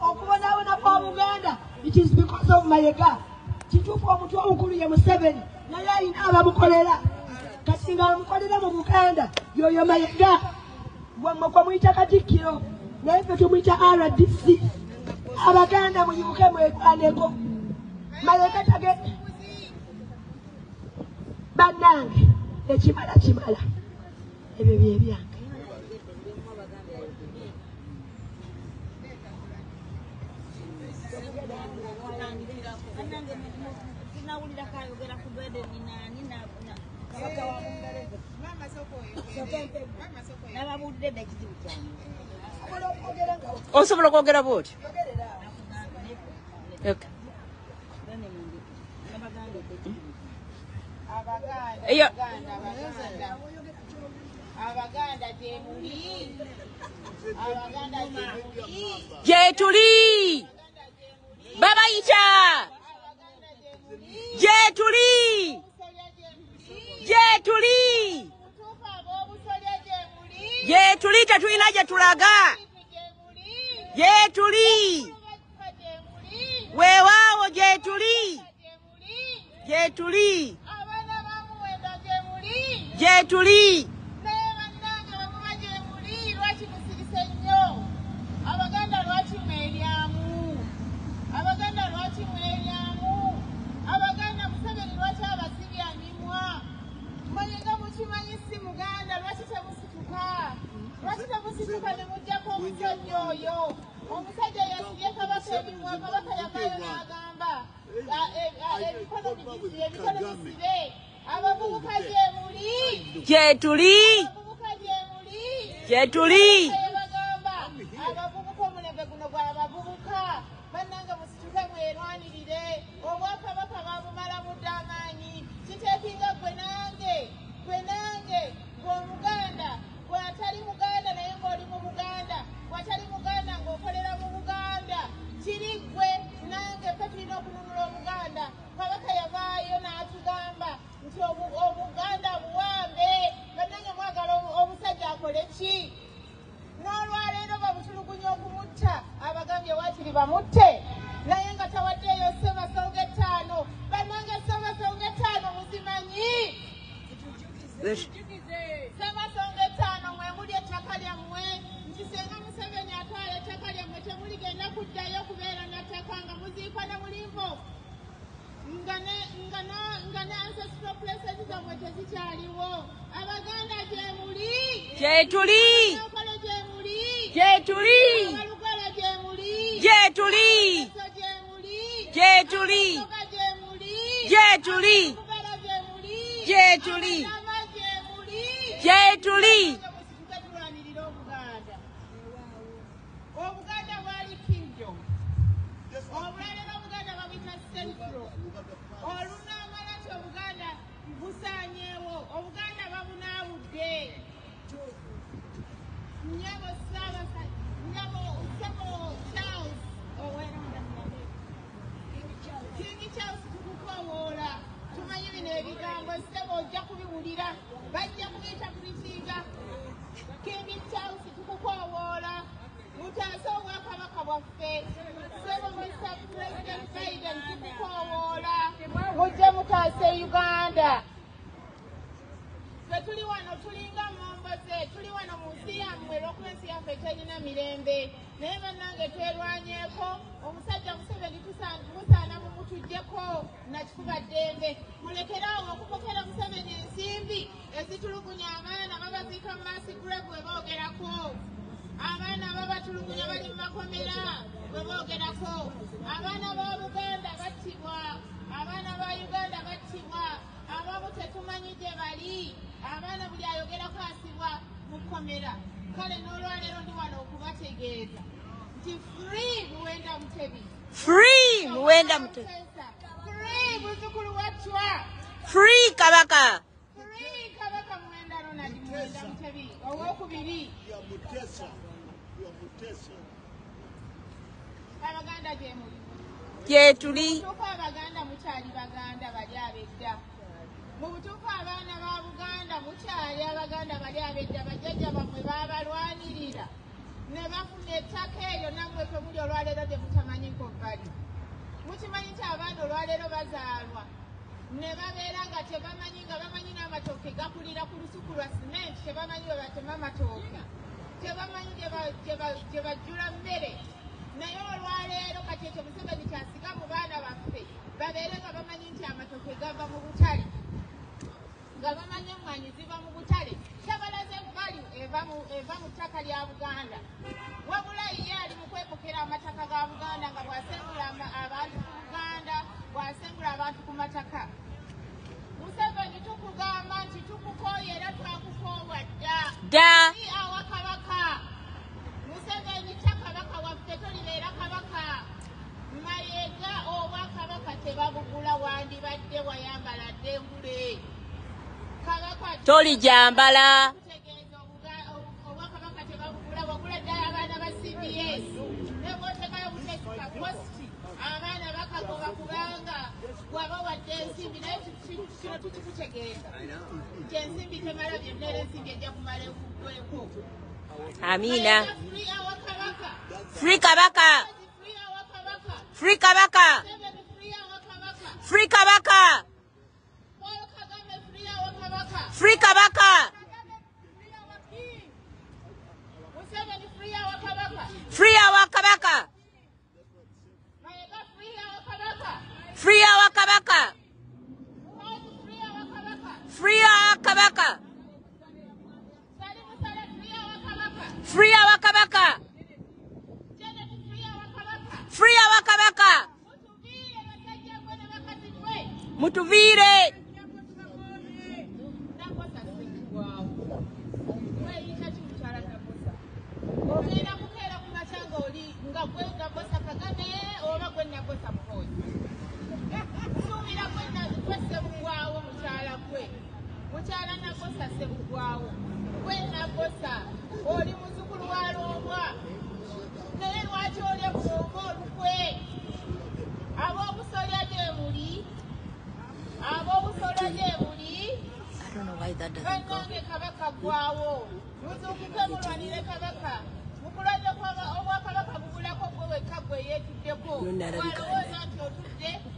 okubonaabona kwa Buganda it is because of Mayiga kituufu omutwe omukulu ye Museveni naye alina abamukolera kati nga bamukolera mu Buganda yoyo Mayiga gwammwe kwa muyita Katikkiro naye ffe tumuyita RDC Abaganda muyimuke mwegwaneko Mayiga tagenda bannange ekimala ebyo bye byange osobola okwogera bw'oti gyetuli babayita gyetuli tetulina gye tulaga gyetuli weewaawo gyetuli omusajja yasibye kabaka ebimwa kabaka yakayo n'agamba emikono bisibe abavubuka gyetuli bagamba abavubuka omulembe guno gw'abavubuka bannange musituke mwerwanirire obwakabaka babumala mudde amaanyi kiteekinga gwe nange gw'Omuganda gw'atali Muganda naye ng'oli mu Buganda gw'atali Muganda ng'okolera mu Buganda kiri gwe nange ffe tulina okununula Omuganda kabaka yavaayo n'atugamba nti Omuganda buwambe bannange mwagala omusajja akole ki n'olwaleero babutulugunya okumutta abagambye waakiri bamutte naye nga Ssemasonga etaano mwemuli ettaka lyammwe nti senga Museveni atwala ettaka lyammwe temuligenda kuddayo kubeera nattaka nga muziikwa ne mulimbo nga ne ancestral places zammwe tezikyaliwo. Abaganda gye muli, gye tuli, Kampala gye muli, gye tuli, Abalugala gye muli, gye tuli, Ezo gye muli, gye tuli, Abasoga gye muli, gye tuli, Abagala gye muli, gye tuli, Abadama gye muli, gye tuli. musituke tulwanirire Obuganda. Obuganda bwali kingdom. Obulala Obuganda babuyita central. Olunaamala nti Obuganda busaanyeewo. Obuganda babunaabudde. Nnyabo Charles King Charles tukukoowoola. Tumanyi bino ebigambo ssebo ojja kubiwulira. Bajja kubiyita kubikinga. King Charles tukukoowoola. Mutaase obwakabaka bwaffe. Ssebo Mr. President Biden tukukoowoola. Mujje mutaase Uganda. Ffe tuli wano tulinga Momboze, tuli wano mu nsi yammwe olw'okuba ensi yaffe terina mirembe. Naye bannange twerwanyeeko, omusajja Museveni musaana mumutuggyeko nakifuba ddembe. Mulekeraawo okupokera Museveni ensimbi ezitulugunya abaana babaziika mu maasi grave bwe boogerako. Abaana babatulugunya bali mu makomera bwe boogerako. Abaana ba Buganda battibwa, abaana ba Uganda battibwa, abamu tetumanyi gye bali. Abaana buli ayogerako asibwa mu kkomera. Kale n'olwaleero ndi wano okubategeeza nti free Muwenda Mutebi, Free Muwenda Mutebi, free muzzukulu wattwa, free Kabaka, free Kabaka Muwenda Ronald Muwenda Mutebi owookubiri. Abaganda gye muli, gye tuli, mutuufu Abaganda mukyali Baganda bali ab'edda. Mu butuufu abaana ba Buganda mukyali Abaganda bali ab'edda. Bajjajja bammwe baabalwanirira ne bafuna ettaka eryo nammwe kwe muli olwaleero gye mutamanyiko bali. Mukimanyi nti abaana olwaleero bazaalwa ne babeera nga tebamanyi, nga bamanyi n'amatooke gakulira ku lusuku lwa simenti, tebamanyi bwe batema amatooke, tebamanyi gye bajjula mmere. Naye olwaleero kati ekyo Museveni kyasiga mu baana baffe babeere nga bamanyi nti amatooke gava mu butale, nga bamanyi emmwanyi ziva mu butale. Kyabalaze value eva mu ttaka lya Buganda. Wabula ye ali mu kwepokera amataka ga Buganda nga bw'asengula abantu ku Buganda, bw'asengula abantu ku mataka. Museveni tukugamba nti tukukooye era twakukoowa dda. Si awa Kabaka. Museveni ta Kabaka waffe, tolibeera Kabaka. Mayenga oba Kabaka tebabugula, wandibadde wayambala ddengule. Kabaka tolijambala. kutegeeza Obwakabaka tebabugula, wagula ddala abaana ba CBS. Ne bw'otekayo buteeka posti abaana bakagoba kubanga bw'aba wadde ensimbi. Naye kino tukikutegeeza nti ensimbi temala byonna, era ensimbi ejja kumala ekuggweko. Amina. Free awa Kabaka. Free Kabaka, Free awa Kabaka. free Kabaka, Museveni free awa Kabaka. free Kabaka, Paul Kagame free awa Kabaka. free Kabaka, Kagame free awa King. Museveni free awa Kabaka. free our Kabaka, Mayenga free awa Kabaka. free our Kabaka, Muhoozi free awa Kabaka. free our Kabaka, Sali Musale free awa Kabaka. free our Kabaka, Janet free awa Kabaka. free our Kabaka. Mutuviire basajja gwe ne bakazi gwe. Mutuviire. Nakosa ssekigwawo. Weyita ki mukyala Nakosa? Ogenda kukeera ku makya ng'oli nga gwe Nakosa Kagame oba gwe Nakosa Muhoozi. Suubira gwe Ssebugwawo mukyala gwe. Mukyala Nakosa Ssebugwawo. Gwe Nakosa oli muzzukulu wa Lwobwa. Naye lwaki olya bulomba olukwe? Ab'obusolya gye muli? Ab'obusolya gye muli? I don't know why that doesn't go. Bannange Kabaka gwawo. Muzuukuke mulwanire Kabaka. Mukulonde obwakabaka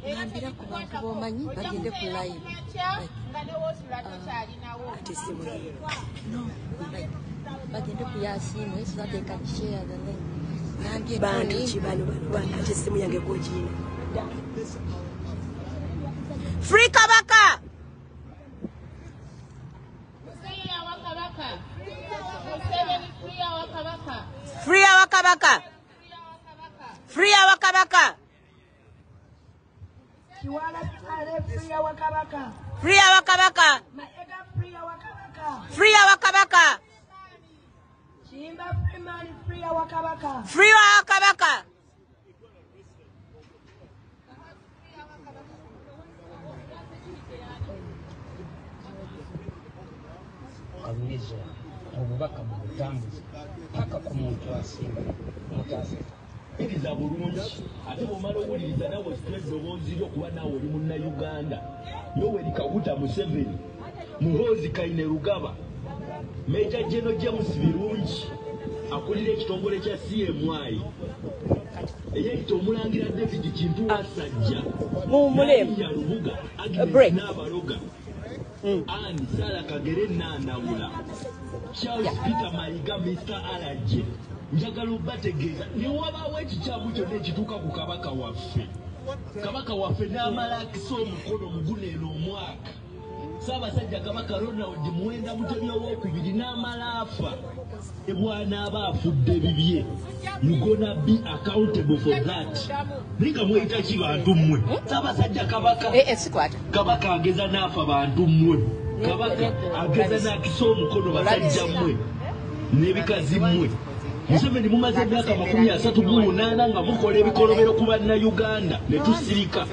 Nambira ku bantu b'omanyi bagende ku live. Ate simu no, bagende ku yasimu so that they can share the link. Nambye bantu kibano bano ate simu yange gojina. Free Kabaka. Free our Kabaka. Free our Kabaka. Free our Kabaka. Free our Kabaka. Free our Kabaka. Free our Kabaka. Free our Kabaka. Kabirizo obubaka mu butambuzi paka ku muntu asinga mutasa iriza bulungi ate bw'omala owuliriza nawe eddoboozi ly'okuba naawe oli munnayuganda Yoweri Kaguta Museveni Muhoozi Kainerugaba Meja Jeno James Birungi akulira ekitongole kya CMI eyayita omulangira David Kintu Wasajja ya Lubuga Agnes Nabaloga Ani Sara Kagere Nanawula Charles Peter Mayiga Mr. Alaje njagala obategeeza niwabaawo ekikyamu kyonna ekituuka ku kabaka waffe n'amala akisa omukono mu guno eno omwaka Ssaabasajja Kabaka Ronald Muwenda Mutebi owookubiri n'amala afa ebw'anaaba afudde bibye. You gonna be accountable for that. Ninga mweyita ki bantu mmwe? Ssaabasajja Kabaka ageza n'afa bantu mmwe. Kabaka ageza n'akisa omukono basajja mmwe n'ebikazi mmwe. Museveni mumaze emyaka 38 nga mukola ebikolobero ku bannayuganda ne tusirika.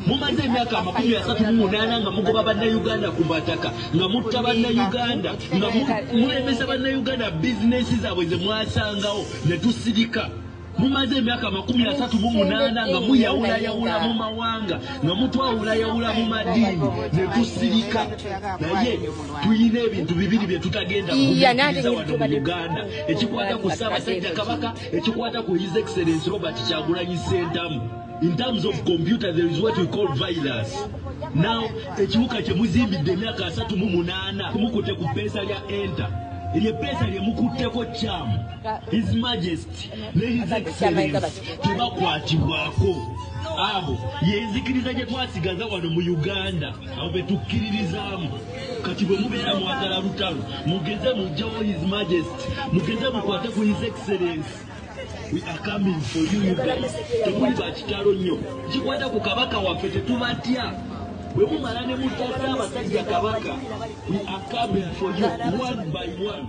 Mumaze emyaka 38 nga mugoba bannayuganda ku mataka nga mutta bannayuganda nga mulembesa bannayuganda bizinesi zaabwe ze mwasangawo ne tusirika. Mumaze emyaka 38 nga muyawulayawula mu mawanga nga mutwawulayawula mu madiini ne tusirika. Naye tuyina ebintu bibiri bye tutagenda kubikkiriza wano mu Uganda ekikwata ku Ssaabasajja Kabaka ekikwata ku His Excellency Robert Kyagulanyi Ssentamu. In terms of computer, there is what we call virus. Now, ekiwuka kye muzimbidde emyaka 38 kumukute ku pesa lya enter. Erye pesa lye mukutteko kyamu. His Majesty ne His Excellency tebakwatibwako. Abo yenzikiriza gye twasigaza wano mu Uganda abo betukkiririzaamu. Kati bwe mubeera mwagala lutalo mugeze mugjawo His Majesty mugeze mukwate ku His Excellency. We are coming for you guys. Temuli bakitalo nnyo. Kikwata ku kabaka waffe tetubatya. Bwe mumala ne mutasa abasajja Kabaka. We are coming for you one by one.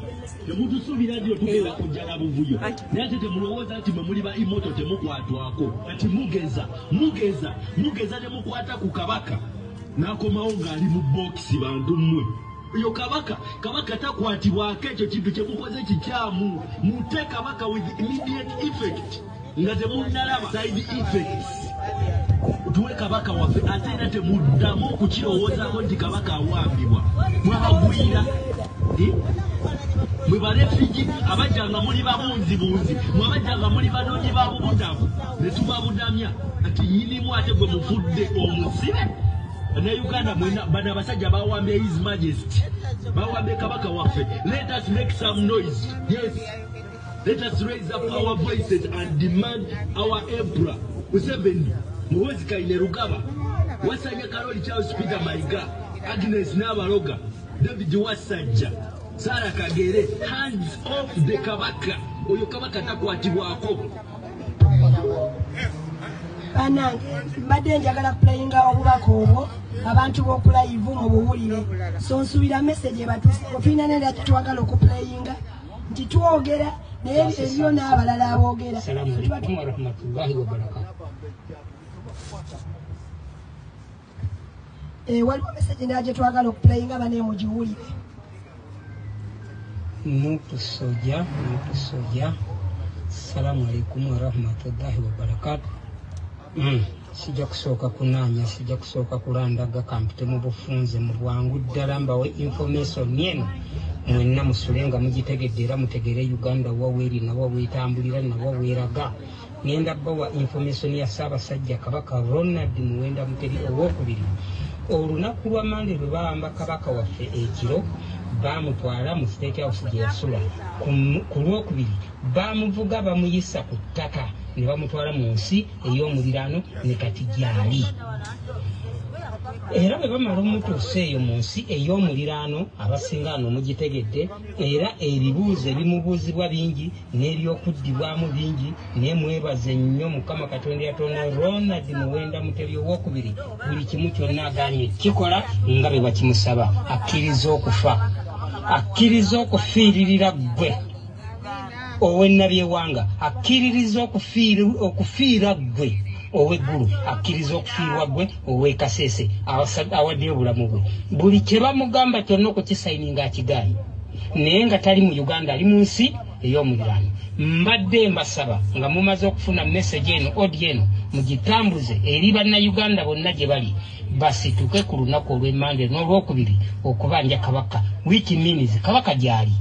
Temutusuubira nti tugenda kujja na buvuyo. Naye ate temulowooza nti mwe muli ba imoto temukwatwako. Kati mugeza ne mukwata ku kabaka. N'akomawo ng'ali mu bokisi bantu mmwe. Yo Kabaka takwatibwako ekyo kintu kye mukoze kikyamu. Mute Kabaka with immediate effect. Nga temunnalaba side effects. Tuwe Kabaka waffe ate era temuddamu okukirowoozaako nti Kabaka awambibwa. Mwabagwira. Mwe barefugee abajjanga muli babunzibunzi. Mwe abajjanga muli banoonyi ba bubudamu. Ne tubabudamya. Ati nyinimu ate gwe mufudde omusibe. Na Uganda mwena bana basajja bawambye His Majesty bawambye Kabaka waffe. Let us make some noise. Yes, let us raise up our voices and demand our emperor Museveni Muhoozi Kainerugaba Wasajja Karoli Charles Peter Mayiga Agnes Nabaloga David Wasajja Sara Kagere hands off the Kabaka. Oyo Kabaka takwatibwako. Bana mbadde njagala kuplayinga obubaka obwo abantu b'okulayivu mu buwulire. So nsubira message batulina nenda twagala okuplayinga nti twogera naye ebyo n'abalala aboogera. Assalamu alaikum wa rahmatullahi wa barakatuh. Waliwo message ndaje twagala okuplayinga bane mugiwulire. Nutu soja. Assalamu alaikum wa rahmatullahi wa barakatuh. sijja kusooka kunaanya, sijja kusooka kulandaga kampute mu bufunze mu bwangu ddala mbawe information eno mwenna musule nga mugitegedde era mutegere Uganda waweeri nawaweetambulira nawaweeraga. Ngenda bawa information ya Ssaabasajja Kabaka Ronald Muwenda Mutebi owookubiri. Olunaku lwa Mande lwe baawamba Kabaka waffe ekiro baamutwala mu State House gye yasula. Ku lwokubiri baamuvuga bamuyisa ku ttaka ne bamutwala mu nsi ey'omuliraano ne kati gyali. Era bwe bamala omutuusa eyo mu nsi ey'omuliraano abasinga wano mugitegedde, era ebibuuzo ebimubuuzibwa bingi n'ebyokuddibwamu bingi, naye mwebaze nnyo Mukama Katonda yatonda Ronald Muwenda Mutebi owookubiri buli kimu kyonna agaanye kikola nga bwe bakimusaba. Akkiriza okufiiririra ggwe ow'ennabyewanga, akkiririza okufiira ggwe ow'eggulu, akkiriza okufiirwa ggwe ow'e awaddeyo obulamu bwe. Buli kye bamugamba kyonna okukisayininga akigaanye, naye nga tali mu Uganda, ali mu nsi ey'omuliraano. Mbadde mbasaba nga mumaze okufuna message eno, audio eno, mugitambuze eri bannayuganda bonna gye bali, basituke ku lunaku olw'Emmande n'olwokubiri okubanja Kabaka, which means Kabaka gyali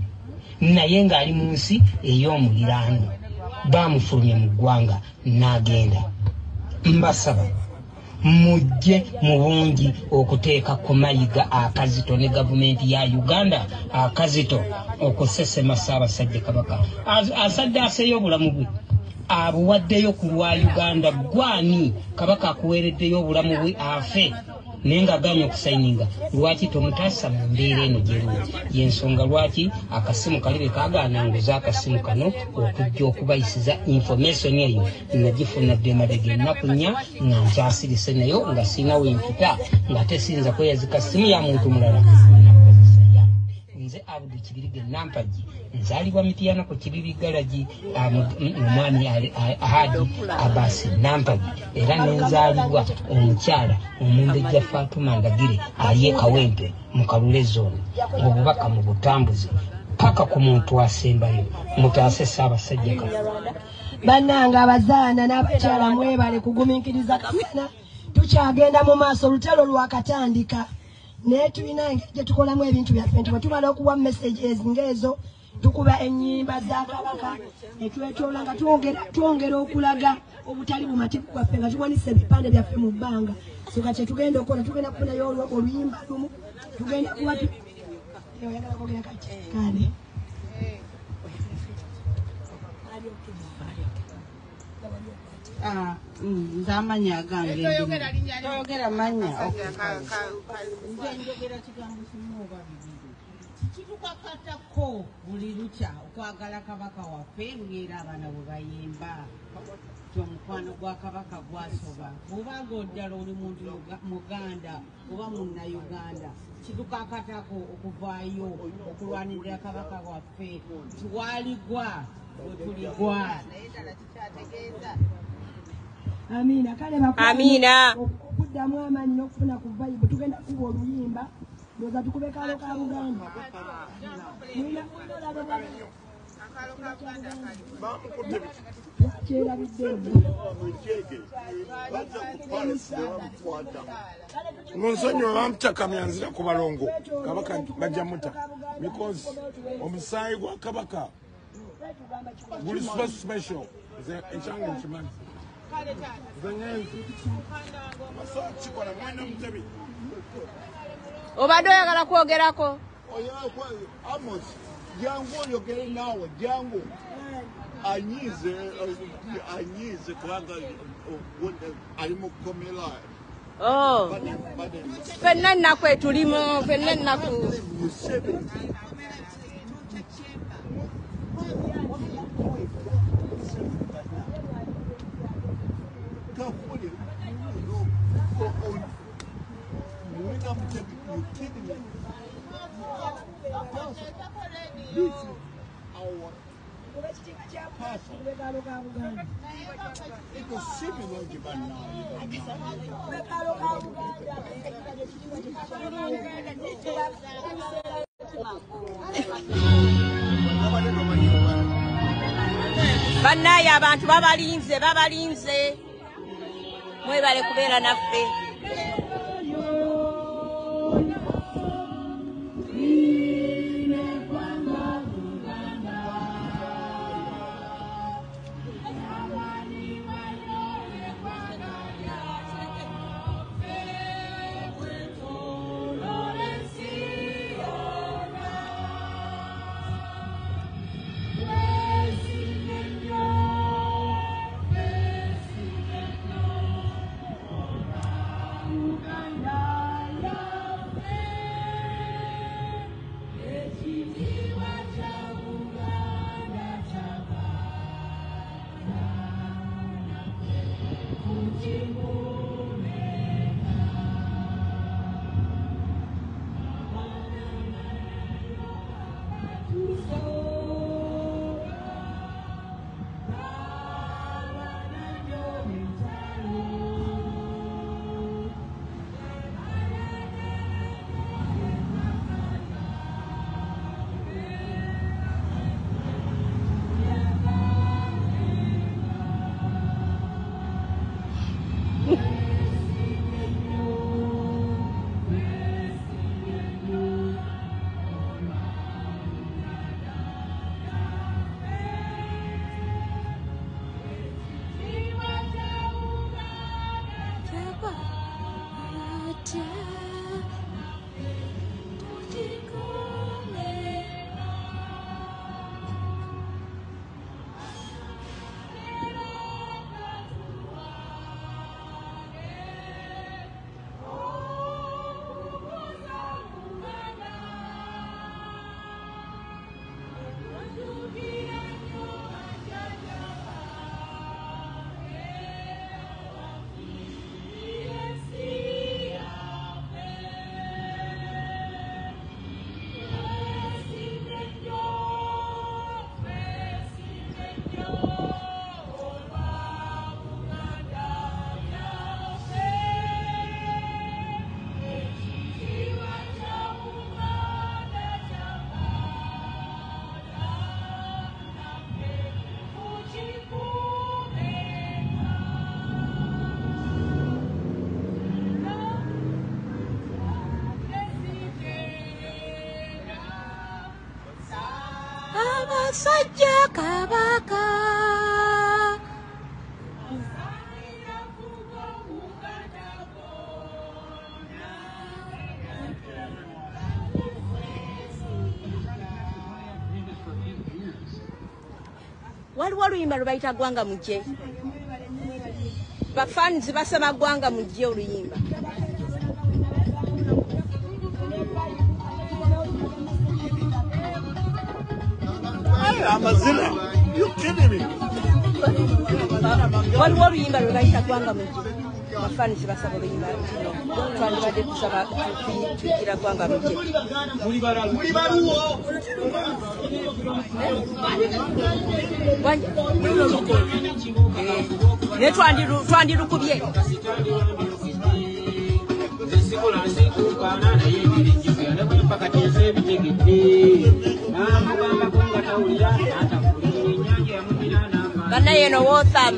naye ng'ali mu nsi ey'omuliraano. Baamufulumya mu ggwanga n'agenda. Mbasaba mujje mu bungi okuteeka ku mayiga akazito ne gavumenti ya Uganda akazito okusesema Ssaabasajja Kabaka. Asadde aseeyo obulamu bwe abuwaddeyo ku lwa Uganda. Gwani Kabaka akuweereddeyo obulamu bwe afe naye ng'agaanye okusayininga? Lwaki tomutaasa mu mbeera eno gyeriwo? Yensonga lwaki akasimu kali bwe kagaananguza akasimu kano okujja okubayisiza information eyo nagifuna dde mabega ennaku nnya nga nkyasirise nayo nga sirina wempita nga tesinza kweyazika simu ya muntu mulala. Nze Abdu Kibirige Nampagi, nzaalibwa Mityana ku Kibibi Galagi, omwami Ahadi Abasi Nampagi, era nenzaalibwa omukyala Omumbejja Fatuma Ndagire ali Kawempe mu Kalule zone. Obubaka mu butambuzi paka ku muntu asembayo mutaase Ssaabasajja Kabaka. Bannange abazaana n'abakyala mwebale kugumiikiriza kamena, tukyagenda mu maaso, olutalo lwakatandika. Naye tulina engeri gye tukolamu ebintu byaffe, nti bwe tumala okuwa messages ng'ezo tukuba ennyimba za Kabaka etwetoola nga twongera okulaga obutali bumativu bwaffe nga tuwanise ebipande byaffe mu bbanga. So nga kyetugenda okukola, tugenda kufunayo oluyimba lumu, tugenda kuba oyagala kwogera kati kale nzamanya agange toyogera manya nze njogera kigambo kimu oba bibiri kitukakatako buli lukya okwagala Kabaka waffe ng'era abaana bwe bayimba omukwano gwa Kabaka gwasoba. Bw'obanga oddala oli muntu Muganda oba munnayuganda, kitukakatako okuvaayo okulwanirira Kabaka waffe nti waaligwa bwe tuligwa. Amina. Kale Amina. Okuddamu amaanyi n'okufuna ku Bible tugenda kuba oluyimba ndoza tukube kalo ka Buganda. Monsonyo bamutaka myanzira ku balongo Kabaka bajja muta because omusaayi gwa Kabaka guli special ekyanga ekimanyi obadde oyagala kwogerako? Amos, jangu oyogere naawe, jangu. Anyize kubanga ali mu komera. Ffenna ennaku etulimu, ffenna ennaku. Bannaye abantu babalinze. mwebale kubeera naffe. Sajja Kabaka waliwo oluyimba lwe bayita Gwanga Mujje. Bafanizi basaba Gwanga Mujje oluyimba. Amazina, you kidding me? Waliwo oluyimba lwe bayita Gwanga Mujje. Bafanizi basaba oluyimba kino. Twandibadde tusaba tuyitira Gwanga Mujje. Muli baluwo. Ne twandirukubye. Banaye no wotham.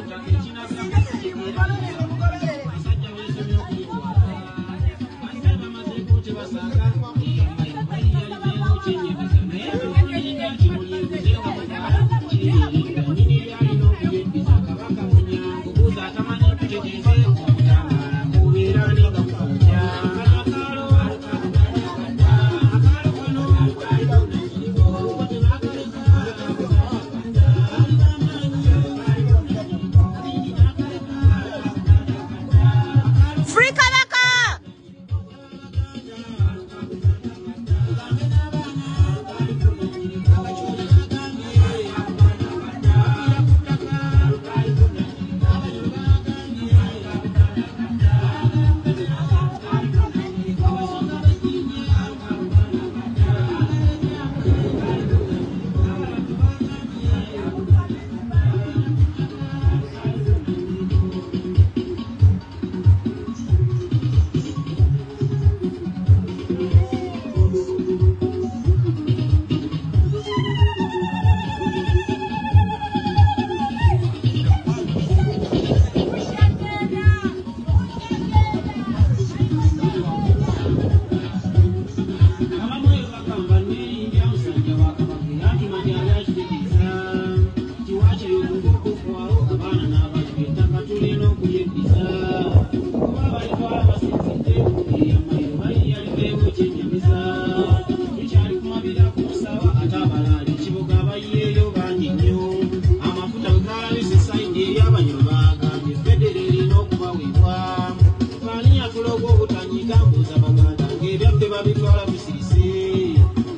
abaganda ng'ebyaffe babitwala busirise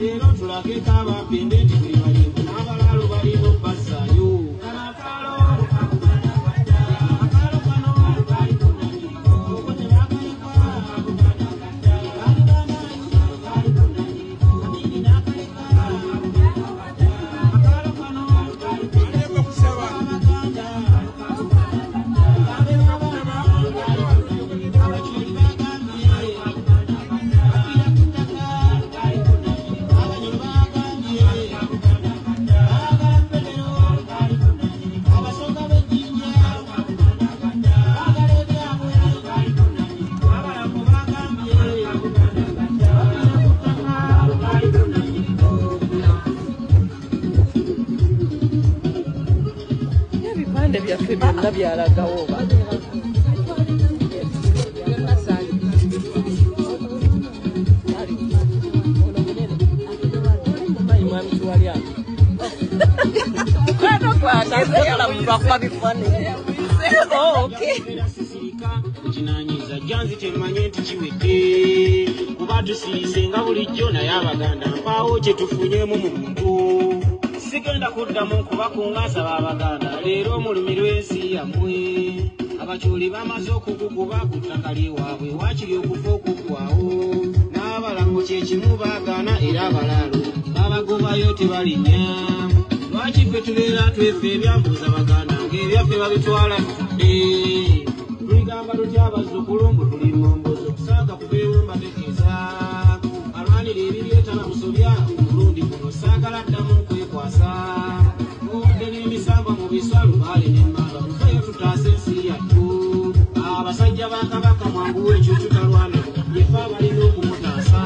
era otulageko abapende nti buli balimbu n'abalaalo balina obbasaayo byaffe byonna byalagawo kinanyiza janzi temanye nti kiwedde kuba tusirise nga bulijjo naye abaganda mpaawo kye tufunyemu mu muntu sigenda kuddamu kubakungaasa babaganda leero omulumi lw'ensi yammwe abakyoli bamaze okukukuba ku ttaka ly'ewaabwe waakiri okufa okuggwawo n'abalamu kyekimu baagaana era abalaalo babagobayo tebalinnya lwaki ffe tubeera twefe ebyambuuza baganda ng'ebyaffe babitwala tufudde tuligamba tutya abazzukulu mbu tuli mombozo tusaaga kubeewumba tegeeza alwanira ebiryetana musobya omulundi guno saagala ddamu kwekwasa muwadde n'emisamba mu biswa lubaale n'emmamba mufeyo tutaasa ensi yattu abasajja ba kabaka mwanguwa ekyo tutalwana yefe abalina okumutaasa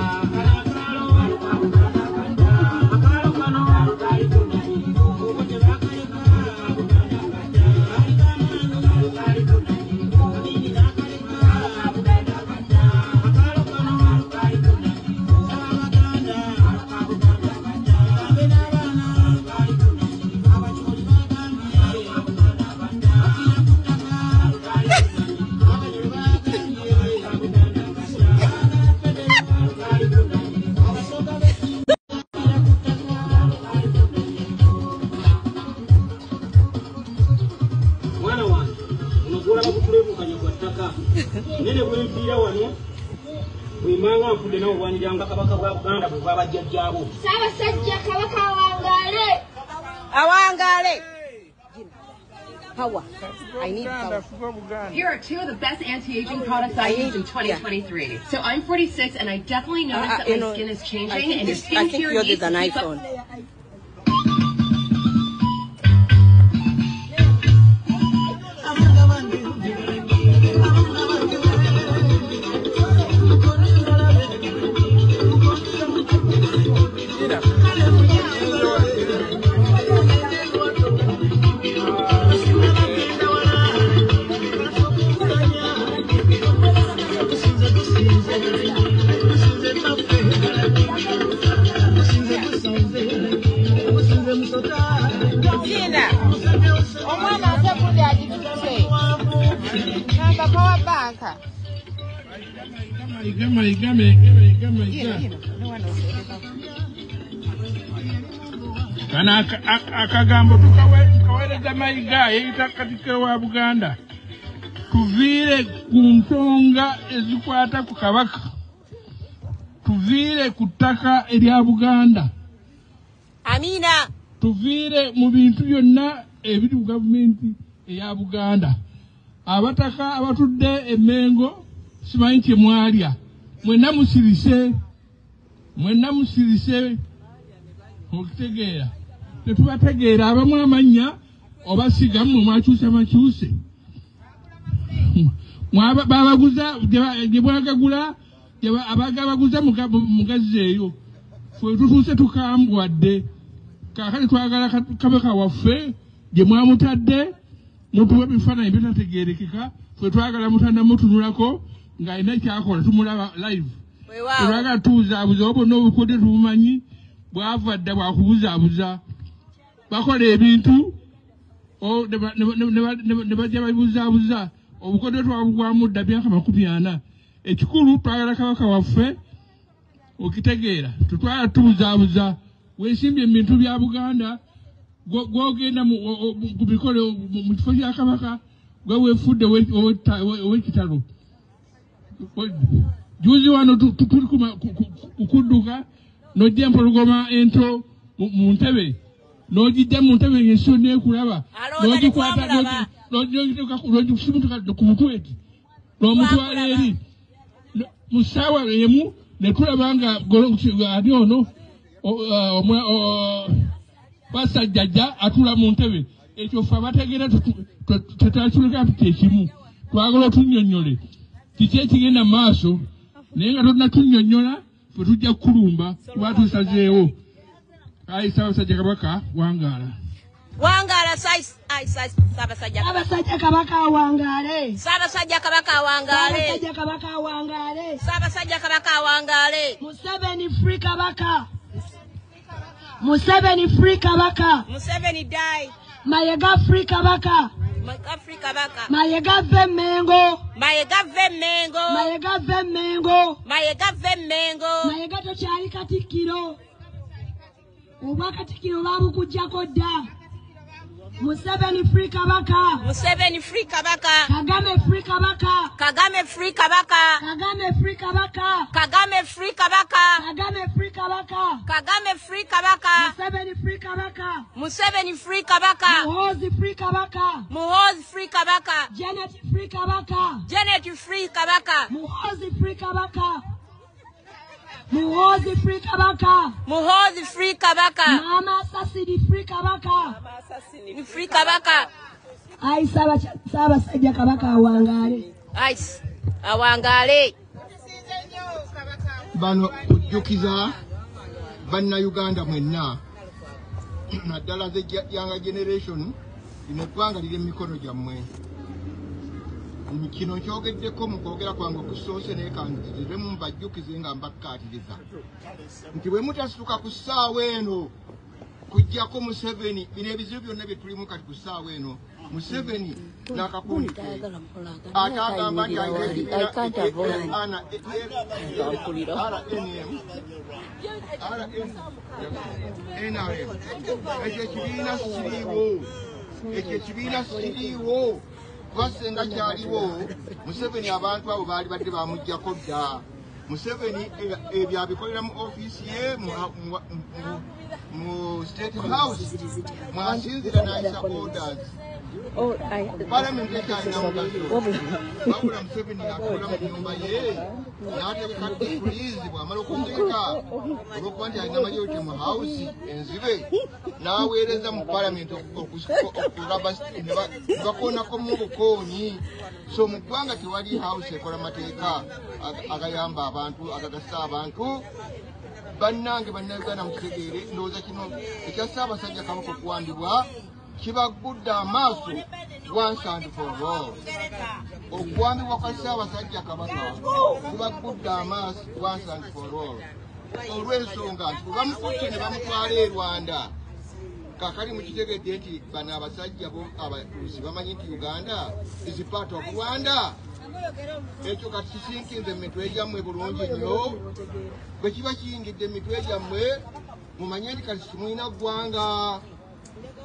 nene bwempiira wano bwemanga nfudde nawo bwaniranga kabaka bwa buganda bwe bwabajjajjaabo ssaabasajja kabaka awangaale power. I need power. Here are two of the best anti-aging products I used in 2023. Yeah. So I'm 46 and I definitely noticed that my skin is changing and your skincare needs to keep up. Kana akagambo tukawereza mayiga yeyita katika wa Buganda tuviire ku nsonga ezikwata ku kabaka tuviire ku ttaka erya Buganda amina tuviire mu bintu byonna ebiri ku gavumenti eya Buganda abataka abatudde emengo simanyi kye mwalya mwenna musirise okitegeera tetubategeera abamu amanya obasiga mmwe mwakyusa makyuse babaguza gye bwagagula abagabaguza mugazi eyo fwe tutuuse tukambwadde kaakati twagala kabaka waffe gye mwamutadde mutuwa ebifaananyi byetategeerekeka fwe twagala mutannamutunulako ng'alina kyakola tumulaba live twagala tubuzaabuza obo n'obukodde tumumanyi bwava dda bwakubuzaabuza bakola ebintu ne bajja babibuzaabuza obukodde twabugwamu dda myaka 40 ekikulu twagala kabaka waffe okitegeera tutwala tubuzaabuza weesimbye mu bintu bya Buganda gwogenda ku mikolo mu kifo kya kabaka gwe weefudde ow'ekitalo juzi wano tuli kukudduka n'ojja empologoma ento mu ntebe n'ogijja mu ntebe ng'ensiyo neekulaba n'ogikwata n'ogisimutuka ku mutwe eti n'omutwala eri mu ssaawa emu ne tulaba nga ani ono basajjajja atula mu ntebe ekyo ffe abategeera tetwakiuleka tutekimu twagala otunnyonnyole kiki ekigenda mu maaso naye nga tolina tunnyonnyola ffe tujja kukulumba kuba tusazeewo ayi Ssaabasajja Kabaka wangaala Ssaabasajja Kabaka awangaale Ssaabasajja Kabaka awangaale Ssaabasajja Kabaka awangaale Ssaabasajja Kabaka awangaale Museveni free Kabaka Museveni free Kabaka Museveni die Mayiga free Kabaka Mayiga ve Mengo Mayiga tokyali Katikkiro obwa Katikkiro baabukujjako dda Museveni free Kabaka Museveni free Kabaka Kagame free Kabaka Kagame free Kabaka Kagame free Kabaka Kagame free Kabaka Kagame free Kabaka Kagame free Kabaka Museveni free Kabaka Museveni free Kabaka Muhoozi free Kabaka Muhoozi free Kabaka Janet free Kabaka Janet free Kabaka Muhoozi free Kabaka Muhoozi free Kabaka Muhoozi free Kabaka Mama Sassidi free Kabaka free Kabaka Ayi Ssaabasajja Kabaka awangaale awangaale bano kujjukiza bannayuganda mwenna naddala ze younger generation lino eggwanga liri emikono gyammwe kino nkyogeddeko mu kwogera kwange okusoose naye kanziremu mbajjukize nga mbakkaatiriza nti bwe mutasituka ku ssaawa eno kujjako Museveni bino ebizibu byonna bye tulimu kati ku ssaawa eno Museveni n'akakundi ke ate agamba nti NRM ekyo ekibiina kiriiwo twasenga kyaliwo Museveni abantu abo baali badde bamuggyako dda Museveni ebyo abikolera mu ofiisi ye mu State House mwasinzira n'ayisa orders Parliament ekyalina mugaso wabula Museveni akola mu nnyumba ye n'ateekadde puliizi bw'amala okuteeka olw'okuba nti alina majority mu House enzibe n'aweereza mu Parliament okulaba ne bakoonako mu bukoonyi so mu ggwanga tewali House ekola mateeka agayamba abantu agagasa abantu bannange bannayuganda mukitegeere ndowooza kino ekya Ssaabasajja Kabaka okuwambibwa kibagudde amaaso once and for all okuwambibwa kwa Ssaabasajja Kabaka kibagudde amaaso once and for all olw'ensonga nti bwe bamukutte ne bamutwala e Rwanda kakali mukitegedde nti bano abasajja abatuusi bamanyi nti Uganda is part of Rwanda ekyo kati kisinkinze mu mitwe gyammwe bulungi nnyo bwe kiba kiyingidde mu mitwe gyammwe mumanye nti kati kimulina ggwanga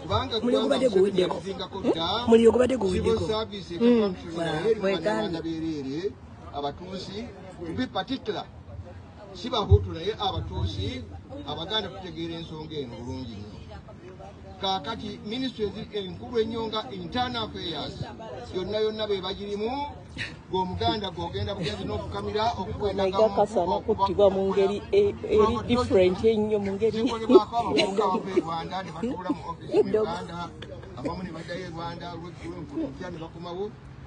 kubanga ggwangazingako dda civil service ekakwamusulimaneeribanda bereere abatuusi to be particular si bahutu naye abatuusi Abaganda tutegeera ensonga eno bulungi nnyo kakati ministry enkulu ennyo nga internal affairs yonna be bagirimu gw'Omuganda gw'ogenda bugenzi n'okukamira okukwendagamukuttibwa mu ngeri eri different ennyo mu ngeri Rwanda ne batuula mu office mu Uganda abamu ne baddayo e Rwanda olw'eggulu ne bakomawo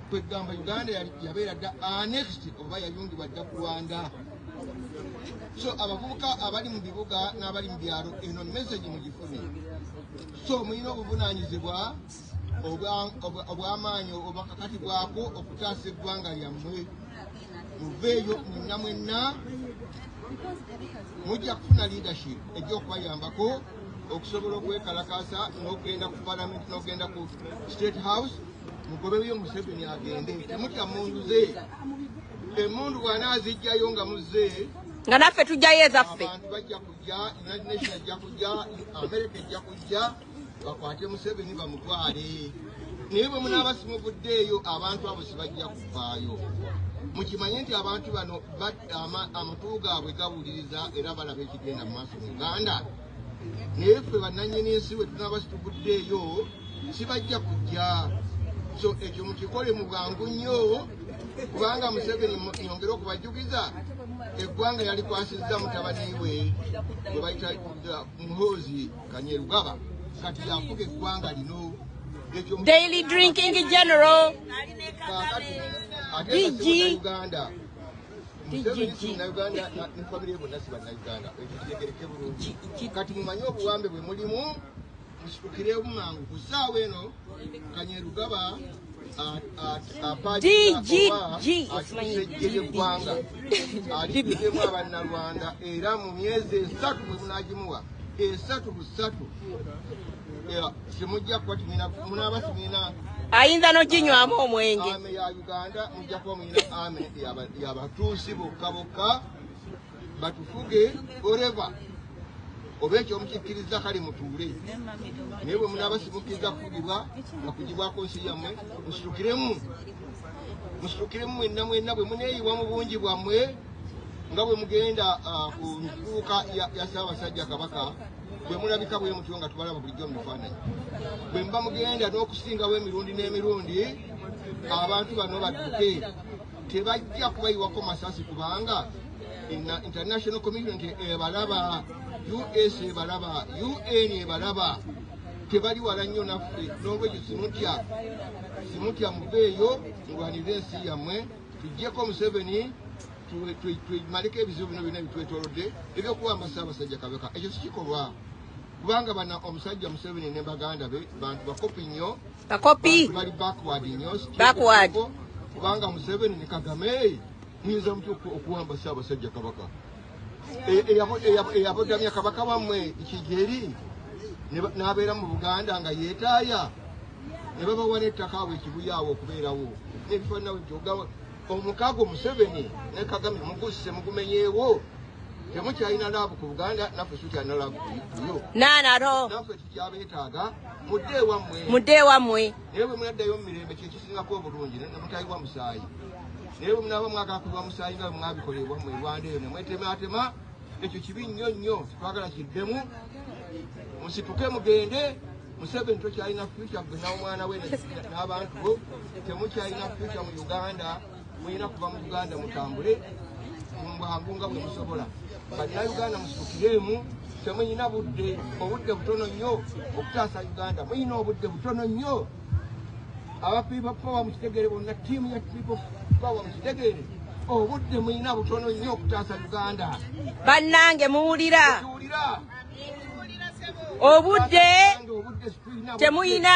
kwegamba Uganda yabeera dda annexed oba yayungibwa dda ku Rwanda so abavubuka abali mu bibuga n'abali mu byalo eno message mugifune so mulina obuvunaanyizibwa obw'amaanyi obwakakati bwako okutaasa eggwanga lyammwe muveeyo mwenna mwenna mujja kufuna leadership ejja okubayambako okusobola okwekalakasa n'okugenda ku Parliament n'okugenda ku State House mugobeyo Museveni agende temutya munduze emundu bwana azijjayo nga muzze nga naffe tujjayo ezaffe abantu bajja kujja United Nations ajja kujja America ejja kujja bakwate Museveni bamutwale naye bwe munaaba simuvuddeeyo abantu abo sibajja kuvaayo mukimanye nti abantu bano amatu gaabwe gawuliriza era balaba ekigenda mu maaso mu Uganda naye ffe bannannyini nsi bwe tunaaba situvuddeeyo sibajja kujja so ekyo mukikole mu bwangu nnyo kubanga Museveni yongera okubajjukiza eggwanga yali kwasizza mutabani we gwe bayita Muhoozi Kanyerugaba kati yafuga eggwanga lino Daily Drinking General DG Uganda Museveni na Uganda ne family bonna si bannayuganda ekyo kitegereke bulungi kati mumanye obuwambe bwe mulimu musitukire mangu ku ssaawa eno Kanyerugaba DGG alipigemu abannalwanda era mu myezi 3 bwe munagimuwa 3 simujja kuba munaaba simina ayinza n'oginywamu omwenge ame ya Uganda mujja kuba mulina ame y'abatuusi bokka bokka batufuge oreva oba ekyo mukikkiriza kale mutuule naye bwe munaaba simukkiriza kufugibwa nga kugibwako nsi yammwe musitukiremu mwenna bwe muneeyiwa mu bungi bwammwe nga bwe mugenda ku nfuuka ya Ssaabasajja Kabaka bwe mulabika bwe mutyo nga tubalaba bulijjo mu bifaananyi bwe mba mugenda n'okusingawo emirundi n'emirundi abantu bano badduke tebajja kubayiwako masasi kubanga international community ebalaba US ebalaba UN ebalaba tebali wala nnyo naffe n'olwekyo simutya muveeyo mulwanire ensi yammwe tujjeko Museveni tumaleko ebizibu bino byonna bitwetoolodde ebyokuwamba Ssaabasajja Kabaka ekyo sikikolwa kubanga bana omusajja Museveni ne baganda be bantu bakopi nnyo bali backward nnyo kubanga Museveni ne Kagame yinza mutyo okuwamba Ssaabasajja Kabaka eyabodamya Kabaka wammwe Kigeri n'abeera mu Buganda nga yeetaaya ne babawa n'ettaka awo ekibuyaawo okubeerawo n'ebifaanana byo omukago Museveni ne Kagame mugusse mugumenyeewo temukyalina laabu ku Buganda naffe tukyalina laabu kuyo naffe tukyabeetaaga mudde ewammwe naye bwe munaddayo mu mirembe kyekisingako obulungi ne mutayiwa musaayi naye bwe munaaba mwakakubwa musaayi nga bwe mwabikola ewammwe Rwanda eyo ne mwetematema ekyo kibi nnyo nnyo twagala kiddemu musituke mugende Museveni tokyalina future gwe n'omwana we n'abantu bo temukyalina future mu Uganda mulina kuva mu Uganda mutambule mubwangu nga bwe musobola bannayuganda musitukiremu temuyina obudde butono nnyo okutaasa Uganda muyina obudde butono nnyo aba people power mukitegere bonna ttiimu ya people power mukitegere obudde muyina butono nnyo okutaasa Uganda bannange muwulira obudde temuyina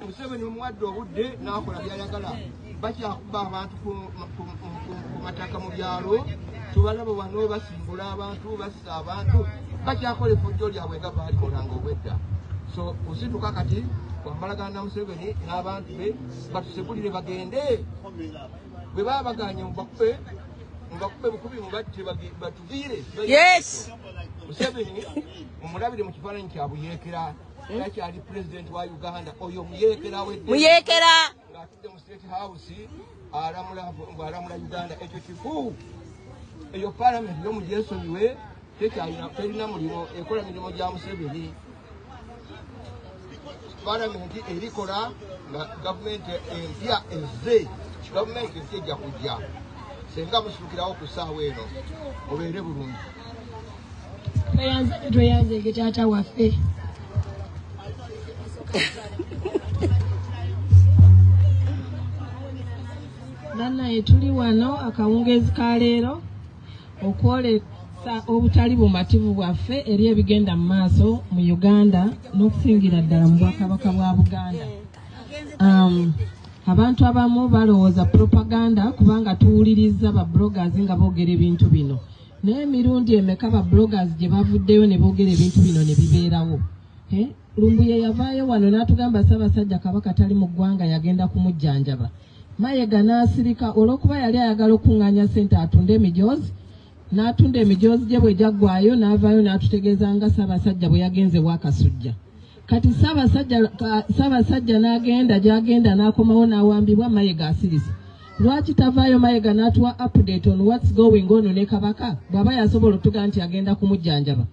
Museveni omuwadde obudde n'akola byayagala bakyakuba abantu ku mataka mu byalo tubalaba wano basimbula abantu bassa abantu bakyakola effujjo lyabwe nga baalikolanga obwedda so kusituka kati kwambalagana na Museveni n'abantu be batusegulire bagende bwe baba baganye mubakube bukubi mubatte batuviire Museveni omulabire mu kifaananyi kya Buyeekera yakyali president wa Uganda oyo muyeekera ng'atudde mu State House alamula Uganda ekyo kifu eyo parliament y'omugyesonyiwe terina mulimo ekola mirimu gya Museveni parliament erikola nga gavumenti empya ezze gavumenti empya ejja kujja senga musitukirawo ku ssaawa eno obeere bulungi tweyanzege taata waffe bannaye tuli wano akawungeezi ka leero okwolesa obutali bumativu bwaffe eri ebigenda mu maaso mu Uganda n'okusingira ddala mu Bwakabaka bwa Buganda. Abantu abamu balowooza propaganda kubanga tuwuliriza ba bloggers nga boogera ebintu bino naye emirundi emeka ba bloggers gye bavuddeyo ne boogera ebintu bino ne bibeerawo. Lumbuye yavaayo wano n'atugamba Ssaabasajja Kabaka tali mu ggwanga yagenda kumujjanjaba Mayiga n'asirika olw'okuba yali ayagala okuŋŋaanya ssente atunde emijoozi, n'atunda emijoozi gye bwe gyaggwayo n'avaayo n'atutegeeza nga Ssaabasajja bwe yagenze Bwakasujja. Kati Ssaabasajja n'agenda gy'agenda n'akomawo n'awambibwa Mayiga asirise. Lwaki tavaayo Mayiga n'atuwa update on what's going on ne Kabaka bw'aba yasobola otuga nti agenda kumujjanjaba.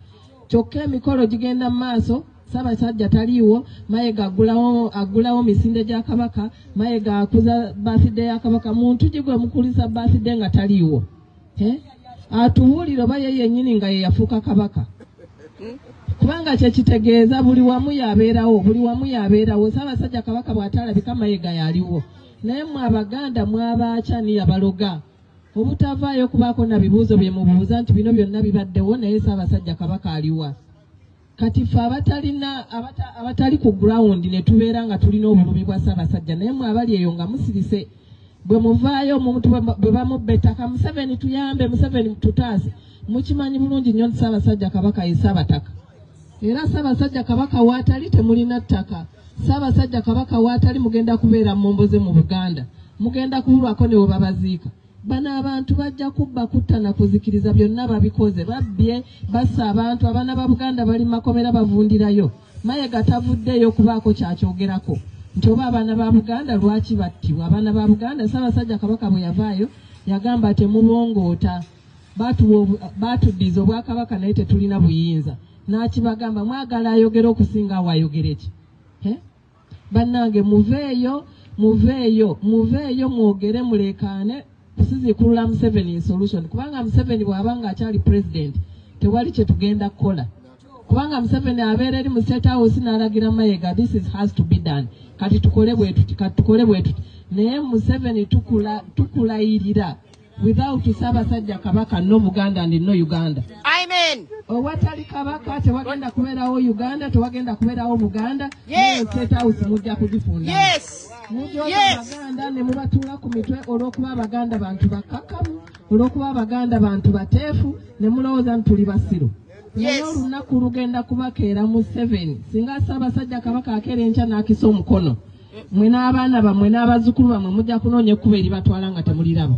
Kyokka emikolo gigenda mu maaso, Ssaabasajja taliiwo, Mayiga aggulawo misinde gya Kabaka, Mayiga akuza birthday ya Kabaka, muntu gigwe mukulisa birthday nga taliiwo. Atuwulira oba ye yennyini nga ye yafuuka Kabaka. Kubanga kyekitegeeza buli wamu yabeerawo, Ssaabasajja Kabaka bw'atalabika Mayiga yaliwo. Naye mwe Abaganda mwabaacani abaloga obutavaayo kubaako na bibuuzo bye mubuuza nti bino byonna bibaddewo naye Ssaabasajja Kabaka aliwa. Kati ffe abatali ku ground ne tubeera nga tulina obulumi bwa Ssaabasajja, naye mwe abali eyo nga musirise bwe muvaayo omuntu bwe bamubba ettaka, Museveni tuyambe, Museveni tutaase, mukimanyi bulungi nnyo nti Ssaabasajja Kabaka ye Ssaabataka. Era Ssaabasajja Kabaka waatali temulina ttaka. Ssaabasajja Kabaka waatali mugenda kubeera mmomboze mu Buganda, mugenda kubulwako ne webabaziika. Bano abantu bajja kubba, kutta na kuzikiriza, byonna babikoze. Babbye, bassa abantu, abaana ba Buganda bali mu makomera bavundirayo. Mayiga tavuddeyo kubaako kyakyogerako nti oba abaana ba Buganda lwaki battibwa. Abaana ba Buganda Ssaabasajja Kabaka bwe yavaayo yagamba temubongoota, baatuddiza Obwakabaka naye tetulina buyinza. N'akibagamba mwagala ayogera okusinga awo ayogere ki? Bannange muveeyo mwogere mulekaane kusizikulula Museveni solution. Kubanga Museveni bw'abanga akyali president tewali kye tugenda kukola. Kubanga Museveni abeera eri mu State House n'alagira Mayiga this has to be done. Kati tukole bwe tuti. Naye Museveni tukulayirira without Ssaabasajja Kabaka no Buganda and no Uganda. Amen. Owatali Kabaka tewagenda kubeerawo Uganda, tewagenda kubeerawo Buganda. State House mujja kugifunda. Abaganda ne mubatuula ku mitwe olw'okuba Abaganda bantu bakakamu, olw'okuba Abaganda bantu bateefu, ne mulowooza nti tuli basiru. Naye olunaku lugenda kubakeera Museveni singa Ssaabasajja Kabaka akeera enkya n'akisa omukono, mwe n'abaana bammwe n'abazzukulu bammwe mujja kunoonya ekkubo eribatwala nga temuliraba.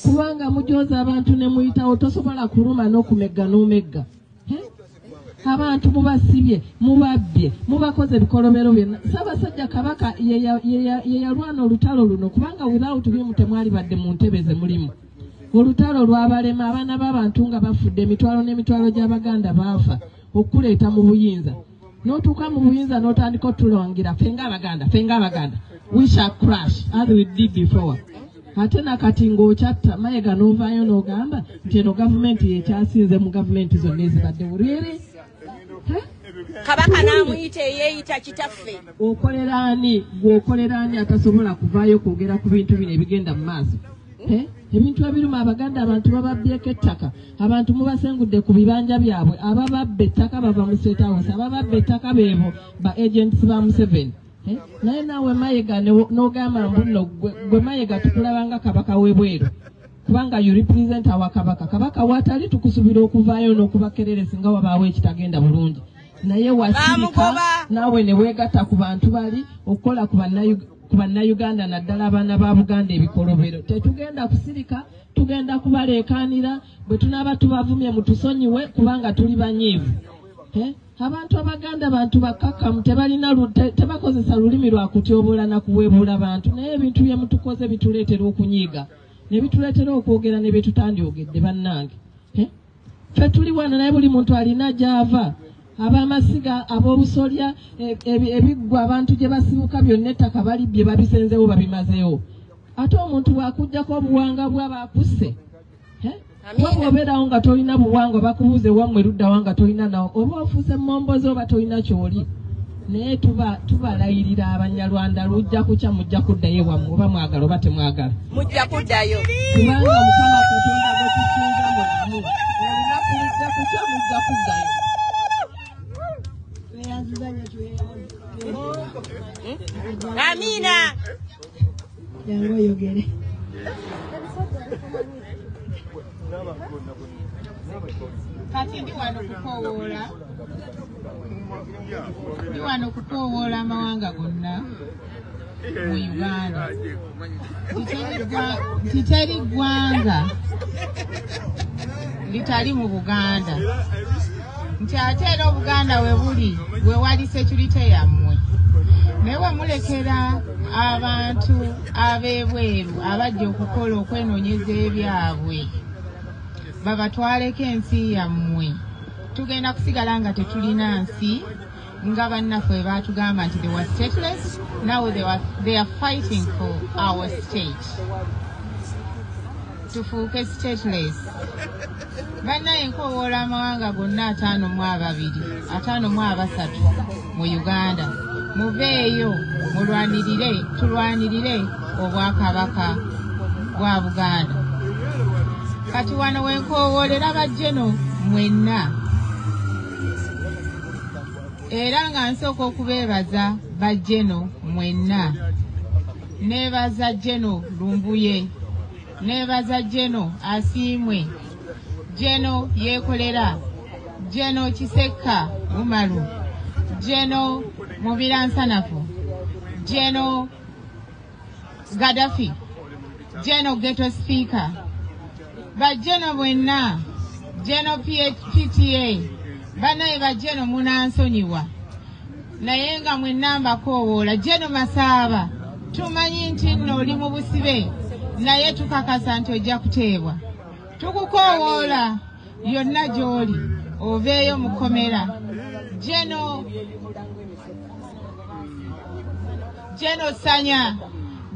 Kubanga mujooza abantu ne muyitawo, tosobola kuluma n'okumegga n'omegga. Abantu mubasibye, mubabbye, mubakoze ebikolobero byonna. Ssaabasajja Kabaka ye yalwana olutalo luno kubanga without bimu temwali badde mu ntebe ze mulimu. Olutalo lwabalema, abaana b'abantu nga bafudde, emitwalo n'emitwalo gy'Abaganda baafa okuleeta mu buyinza. N'otuuka mu buyinza n'otandika otulongira ffe ng'Abaganda we shall crash as we did before. Ate nakati ng'okyatta Mayiga n'ovaayo n'ogamba nti eno gavumenti yekyasinze mu gavumenti zonna ezibadde bulwere. Kabaka n'amuyita eyeeyita kitaffe. Gwokolera ani atasobola kuvaayo kwogera ku bintu bino ebigenda mu maaso? Ebintu ebiruma Abaganda abantu bababbyeko ettaka, abantu mubasengudde ku bibanja byabwe, abababba ettaka bava mu State House, abababba ettaka beebo ba agents ba Museveni. Naye naawe Mayiga n'ogamba mbuno gwe Mayiga tukulabanga Kabaka w'ebweru kubanga you represent our Kabaka. Kabaka watali tukusubira okuvaayo n'okubakerere singa wabaawo ekitagenda bulungi. Naye wasirika naawe ne weegatta ku bantu bali okukola ku bannayuganda naddala abaana ba Buganda ebikolobero. Tetugenda kusirika, tugenda kubaleekaanira, bwe tunaaba tubavumye mutusonyiwe kubanga tuli banyiivu. Abantu Abaganda bantu bakakamu, tebakozesa lulimi lwa kutyoboola na kuweebuula bantu, naye ebintu bye mutukoze bituleetera okunyiiga ne bituleetera okwogera ne bye tutandyogedde bannange. Ffe tuli wano naye buli muntu alina gy'ava. Ab'amasiga, ab'obusolya, ebiggwa abantu gye basibuka byonna ettaka balibbye babisenzeewo babimazeewo. Ate omuntu bw'akuggyako obuwanga bw'abaakuse. Kuba bw'obeerawo nga tolina buwangwa bakubuuze wammwe luddawa nga tolina nawo, oba ofuuse mmombozi oba tolina ky'oli. Naye tubalayirira Abanyarwanda lujja kukya mujja kuddayo wammwe oba mwagala oba temwagala. Mujja kuddayo. Kubanga Mukama Katonda bwe tusinza mulamu. Olunaku lujja kukya mujja kuddayo. Amina. Yango yogere. Kati ndi wano kukoowoola amawanga gonna. mu Uganda. Titeri ggwanga litali mu Buganda. Nti ate era Obuganda we buli we wali security yammwe. Newe mulekera abantu ab'ebweru abajja okukola okwenoonyeza ebyabwe babatwaleko ensi yammwe. Tugenda kusigala nga tetulina nsi nga bannaffe baatugamba nti they were stateless. Now they are fighting for our state. Tufuuke stateless. Bannaye nkowoola amawanga gonna 53 mu Uganda. Muveeyo tulwanirire obwakabaka bwa Buganda. Kati wano wenkowoolera bajjeno mwenna. Era nga nsooka okubeebaza bajjeno mwenna. Neebaza Jeno Lumbuye. Neebaza Jeno Asiimwe. Jeno Yeekolera. Jeno Kisekka Umaru. Jeno Mubiransanafu. Jeno Gaddafi. Jeno Ghetto Speaker. Bajjeno mwenna. Jeno PTA. Banaye bajjeno munansonyiwa. Naye nga mwenna mbakoowoola. Jeno Masaaba. Tumanyi nti nno oli mu busibe. Naye tukakasa nti ojja kuteebwa. Tukukoowoola yonna gy'oli. Oveeyo mukomera. Jeno Sanya.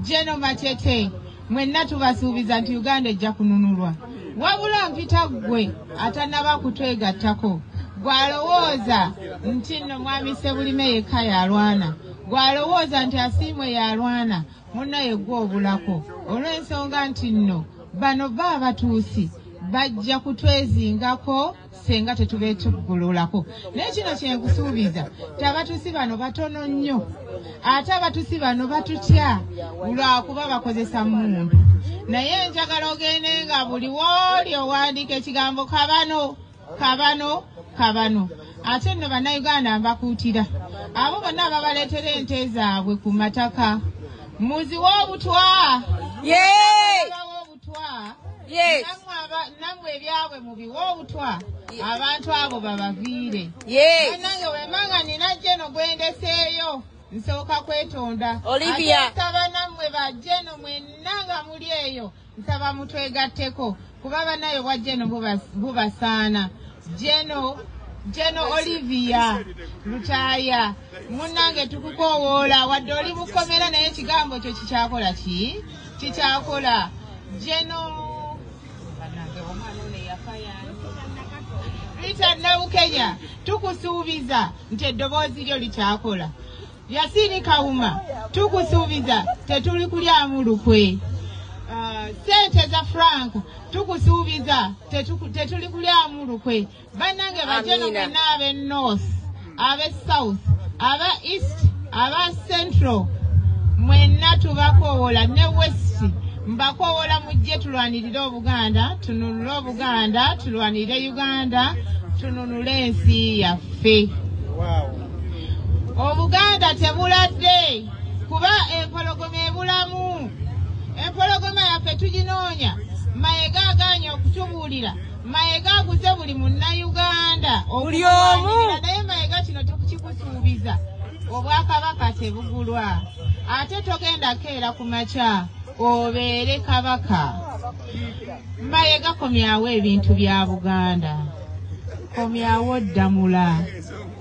Jeno Machete. Mwenna tubasuubiza nti Uganda ejja kununulwa. Wabula mpita ggwe atannaba kutwegattako. Gwalowooza nti nno mwami Sebulime yekka yalwana. Gwalowooza nti Asiimwe yalwana. Munnaye gwe obulako. Olw'ensonga nti nno bano batuusi bajja kutwezingako senga tetubeetuggululako. Naye kino kyenkusuubiza ti abatuusi bano batono nnyo. Ate abatuusi bano batutya lwakuba bakozesa muntu. Naye njagala ogende nga buli wooli owandiika ekigambo kabano. Ate nno bannayuganda mbakuutira. Abo bonna babaleetera ente zaabwe ku mataka. Muziwa obutwa. Nammwe ebyabwe mubiwa obutwa. Abantu abo babaviire. Nange wemanga nina Jeno gwendeseeyo. Nsooka kwetonda. Nsaba nammwe bajjeno mwenna nga muli eyo. Nsaba mutwegatteko. Kuba bannayo bwa Jeno bubasaana. Jeno Olivia Lutaaya. Munnange tukukoowoola wadde oli mukomera naye ekigambo kyo kikyakola ki? Kikyakola. Jeno Rita Naukenya tukusuubiza nti eddoboozi lyo likyakola. Yasini Kawuma tukusuubiza tetuli kulyamu lukwe. Sente za Frank tukusuubiza tetuli kulyamu lukwe. Bannange bajjeno mwenna ab'e North, ab'e South, aba East, aba Central, mwenna tubakoowoola ne West. Mbakoowoola mujje tulwanirire Obuganda, tununule Obuganda, tulwanirire Uganda, tununule ensi yaffe. Obuganda tebuladde kuba empologoma ebulamu. Empologoma yaffe tuginoonya. Mayiga aganye okutubuulira. Mayiga aguze buli munnayuganda. Buli omu. Naye mayiga kino tukikusuubiza. Obwakabaka tebugulwa. Ate togenda keera ku makya. Obeere kabaka. Mayiga komyawo ebintu bya Buganda. Komyawo ddamula.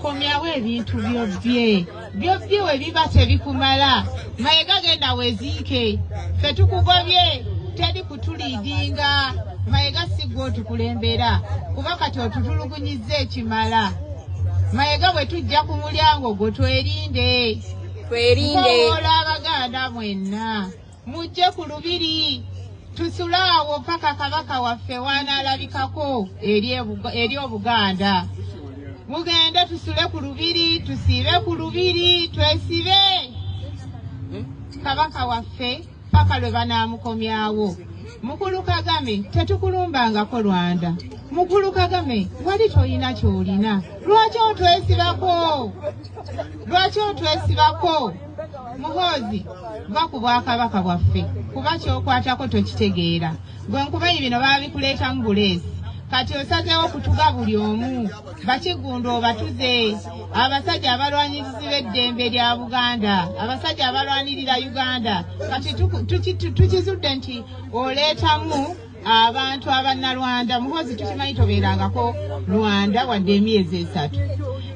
Komyawo ebintu byobye we biba tebikumala. Mayiga genda weziike. Ffe tukugobye teri kutuliidinga. Mayiga si gwe otukulembera kuba kati otutulugunyizza ekimala. Mayiga bwe tujja ku mulyango gwe twerinde. Nkowoola Abaganda mwenna mujje ku lubiri tusule awo paka kabaka waffe wanaalabikako eri Obuganda. Mugende tusule ku lubiri, tusiibe ku lubiri, twesibe kabaka waffe paka lwe banaamukomyawo. Mukulu Kagame tetukulumbangako Rwanda. Mukulu Kagame wali toyina kyolina. Lwaki otwesibako? Muhoozi va ku Bwakabaka bwaffe kuba ky'okwatako tokitegeera. Gwe nkumanyi bino babikuleeta mu buleesi. Kati osazeewo kutuga buli omu. Bakigunda obatuze. Abasajja abalwanyirizi b'eddembe lya Buganda. Abasajja abalwanirira Uganda. Kati tukizudde nti oleetamu abantu abannalwanda. Muhoozi tukimanyi tobeerangako Lwanda wadde emyezi 3.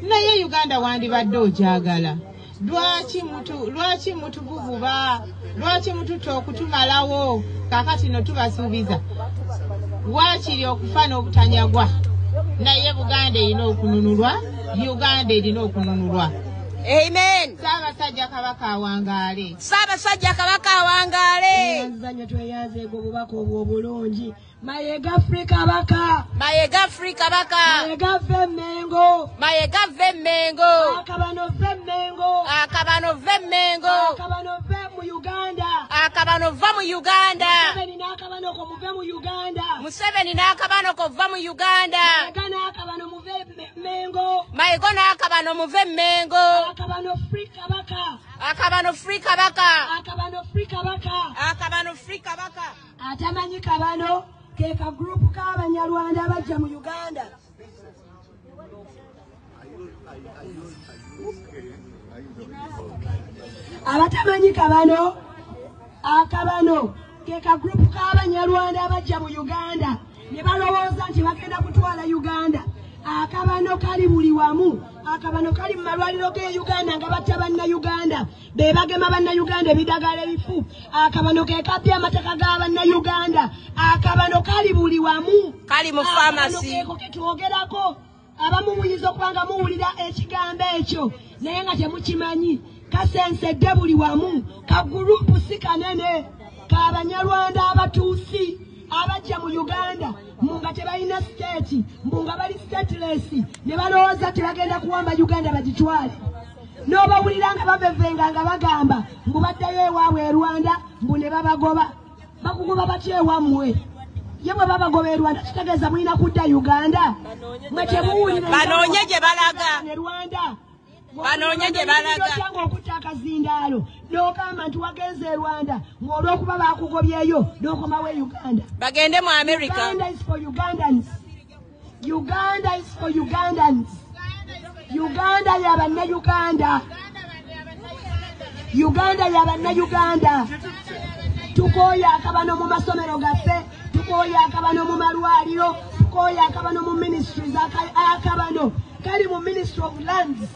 Naye Uganda wandibadde ogyagala. Lwaki mutubububa? Lwaki mututa okutumalawo? Kakati no tubasuubiza. Waakiri okufa n'obutanyagwa. Naye Buganda erina okununulwa. Uganda erina okununulwa. Amen. Ssaabasajja Kabaka awangaale. Ssaabasajja Kabaka awangaale. Yanzanya tweyanze ego bubaka obwo obulungi. Mayiga Afrika Baka. Mayiga Afrika Baka. Mayiga Vemmengo. Mayiga Vemmengo. Akabano Vemmengo. Akabano Vemmengo. Akabano Vemu Uganda. Akabano Vamu Uganda. Museveni n'akabano ko muve mu Uganda. Museveni n'akabano ko va mu Uganda. Mayiga n'akabano muve Mengo. Mayiga n'akabano muve Mengo. Akabano Afrika Baka. Akabano Afrika Baka. Akabano Afrika Baka. Akabano Afrika Baka. Atamanyi kabano keka group k'Abanyarwanda abajja mu Uganda. Abatamanyi kabano akabano keka group k'Abanyarwanda abajja mu Uganda ne balowooza nti bagenda kutwala Uganda. Akabano kali buli wamu. Akabano kali mu malwaliro g'e Uganda nga batta banna-Uganda. Be bagema banna-Uganda ebidagala ebifu. Akabano ke kabbya amataka g'abanna-Uganda. Akabano kali buli wamu. Kali mu pharmacy. Akabano ke ketwogerako. Abamu muyinza okuba nga muwulira ekigambo ekyo naye nga temukimanyi. Kasensedde buli wamu. Ka gurupu si kanene. K'Abanyarwanda abatuusi abajja mu Uganda nga tebalina state, nga bali stateless, ne balowooza tebagenda kuwamba Uganda bagitwale. N'obawulira nga bavevenga nga bagamba mbu baddayo ewaabwe e Rwanda mbu ne babagoba. Bakugoba batya ewammwe? Ye bwe babagoba e Rwanda kitegeeza mulina kudda Uganda. Mwe temuwulire banoonye gye balaga. ne Rwanda. Banoonye gye balaga. Kyanga okutta akazindaalo n'ogamba nti wagenze e Rwanda ng'olw'okuba baakugobyeyo n'okomawo e Uganda. Bagende mu America. Uganda is for Ugandans. Uganda is for Ugandans. Uganda y'abanna-Uganda. Uganda y'abanna-Uganda. Tukooya akabano mu masomero gaffe, tukooya akabano mu malwaliro, tukooya akabano mu ministries. Akabano kali mu Ministry of Lands.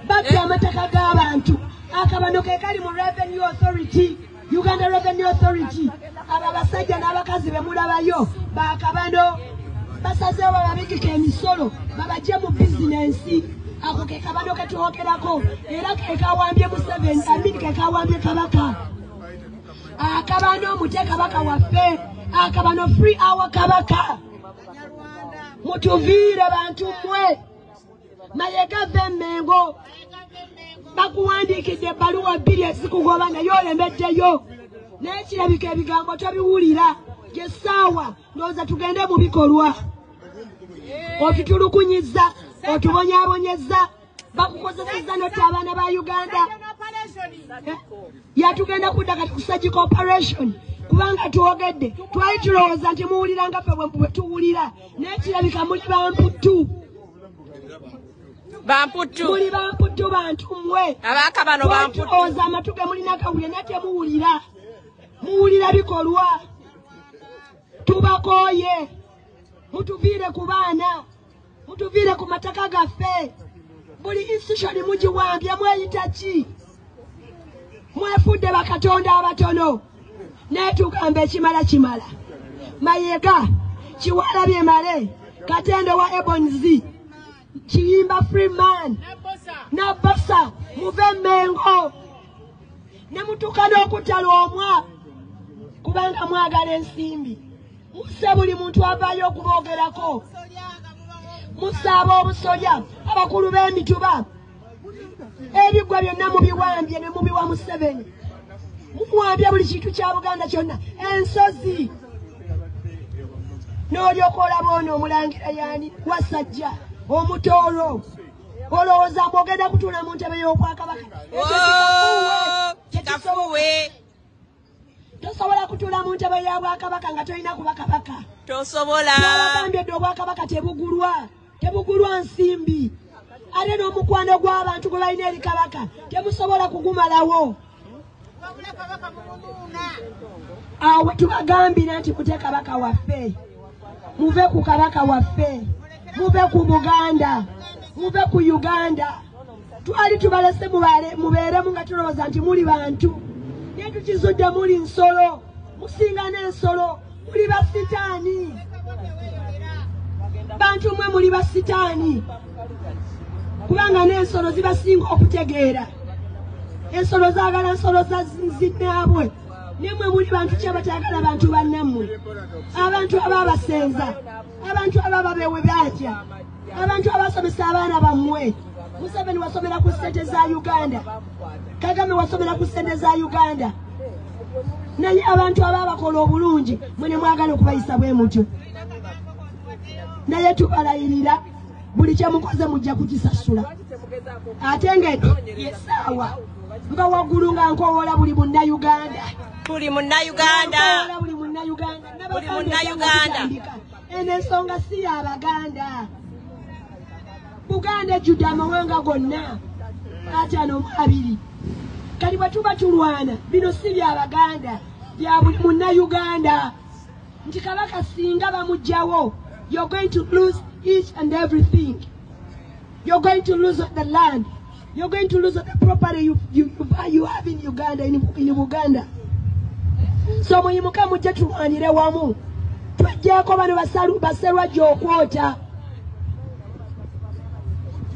Batta amataka g'abantu. Akabano ke kali mu Revenue Authority. Uganda Revenue Authority. Aba basajja n'abakazi be mulabayo baakabano basazeewo bababikika emisolo babajje mu bizinensi. Ako ke kabano ke twogerako era ke kawambye Museveni amini ke kawambye Kabaka. Akabano mute Kabaka waffe. Akabano free our Kabaka. Mutuviire bantu mmwe. Mayiga Vemmengo bakuwandiikidde ebbaluwa 2 ezikugoba naye olembeddeyo. N'ekirabika ebigambo tobiwulira. Gye ssaawa ndowooza tugende mu bikolwa. Otutulukunyiza, otubonyaabonyezza, bakukozesezza notta abaana ba Uganda. Yatugenda kudda kati ku surgical operation kubanga twogedde. Twali tulowooza nti muwulira nga ffe bwe tuwulira. N'ekirabika muli bamputtu. Bamputtu. Muli bamputtu bantu mmwe. Abakabano bamputtu. Tulowooza amatu ge mulina kawulire naye temuwulira. Muwulira bikolwa. Tubakooye. Mutuviire ku baana. Mutuviire ku mataka gaffe. Buli institution mugiwambye mweyita ki? Mwefudde bakatonda abatono. Naye tugamba ekimala kimala. Mayiga, Kiwalabye Male, Katendo wa Ebonzi, Kiyimba Freeman, Nabosa, Muvemmengo. Ne mutuuka n'okutala omwa kubanga mwagala ensimbi. Musse buli muntu avaayo okuboogerako. Musaaba obusolya abakulu b'emituba. Ebiggwa byonna mubiwambye ne mubiwa Museveni. Mumuwambye buli kintu kya Buganda kyonna. Ensozi. N'olyoka olaba ono omulangira yaani Wasajja Omutoolo. Olowooza mbogenda kutuula mu ntebe y'Obwakabaka. Ekyo kafuwe. Tosobola kutula mu ntebe ya Bwakabaka nga tolina kuba kabaka. Tosobola. Twabagambye dde Obwakabaka tebugulwa nsimbi. Ate n'omukwano gw'abantu gwe balina eri kabaka temusobola kugumalawo. Awo tubagambira nti mute kabaka waffe. Muve ku kabaka waffe. Muve ku Buganda. Muve ku Uganda. Twali tubalese mubeeremu nga tulowooza nti muli bantu. Naye tukizudde muli nsolo. Musinga n'ensolo. Muli basitaani. Bantu mwe muli basitaani. Kubanga n'ensolo zibasinga okutegeera. Ensolo zaagala nsolo za zinnaabwe. Nemwe muli bantu ki abatayagala bantu bannammwe. Abantu abaabasenza. Abantu abaababeewe bajja. Abantu abasomesa abaana bammwe. Museveni wasomera ku ssente za Uganda. Kagame wasomera ku ssente za Uganda. Naye abantu abaabakola obulungi mwe ne mwagala okubayisa bwe mutyo. Naye tubalayirira buli kye mukoze mujja kukisasula. Ate ng'edda yesaawa mba waggulu nga nkowoola buli Munnayuganda. Buli Munnayuganda. Buli Munnayuganda. Buli Munnayuganda. Eno ensonga si y'Abaganda. Buganda ejjudde amawanga gonna 52. Kati bwe tuba tulwana bino si by'Abaganda bya buli Munnayuganda. Nti kabaka singa bamugjawo, you're going to lose each and everything. You're going to lose the land. You're going to lose the property you have in Uganda, in Buganda. So muyimuka mujje tulwanire wamu. Twajjako bano baserwa gy'okwota.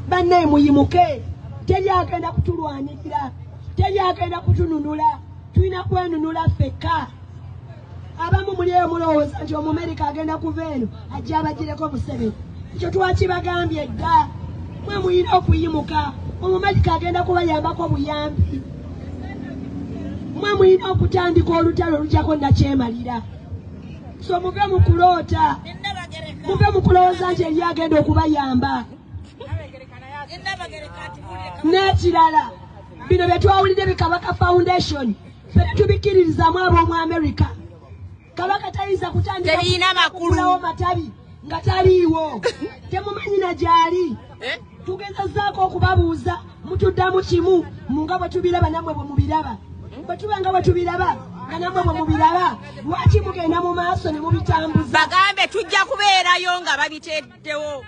Banne muyimuke. Teri agenda kutulwanirira. Teri agenda kutununula. Tulina kwenunula ffekka. Abamu muli eyo mulowooza nti Omumerika agenda kuva eno ajja abagireko Museveni. Ekyo twakibagambye dda. Mwe muyina okuyimuka. Omumerika agenda kubayambako buyambi. Mwe muyina okutandika olutalo olujjako nakyemalira. So muve mu kuloota. Muve mu kulowooza nti eri agenda okubayamba. N'ekirala bino bye twawulidde Bikabaka Foundation ffe tubikiririzamu ab'omu America. Kabaka tayinza kutandika kulawo matabi nga taliiwo. Temumanyi na gyali. Tugezezzaako okubabuuza mutuddamu kimu nga bwe tubiraba nammwe bwe mubiraba. Bwe tuba nga bwe tubiraba nga nammwe bwe mubiraba. Lwaki mugenda mu maaso ne mubitambuza? Bagambe tujja kubeerayo nga babiteeddewo.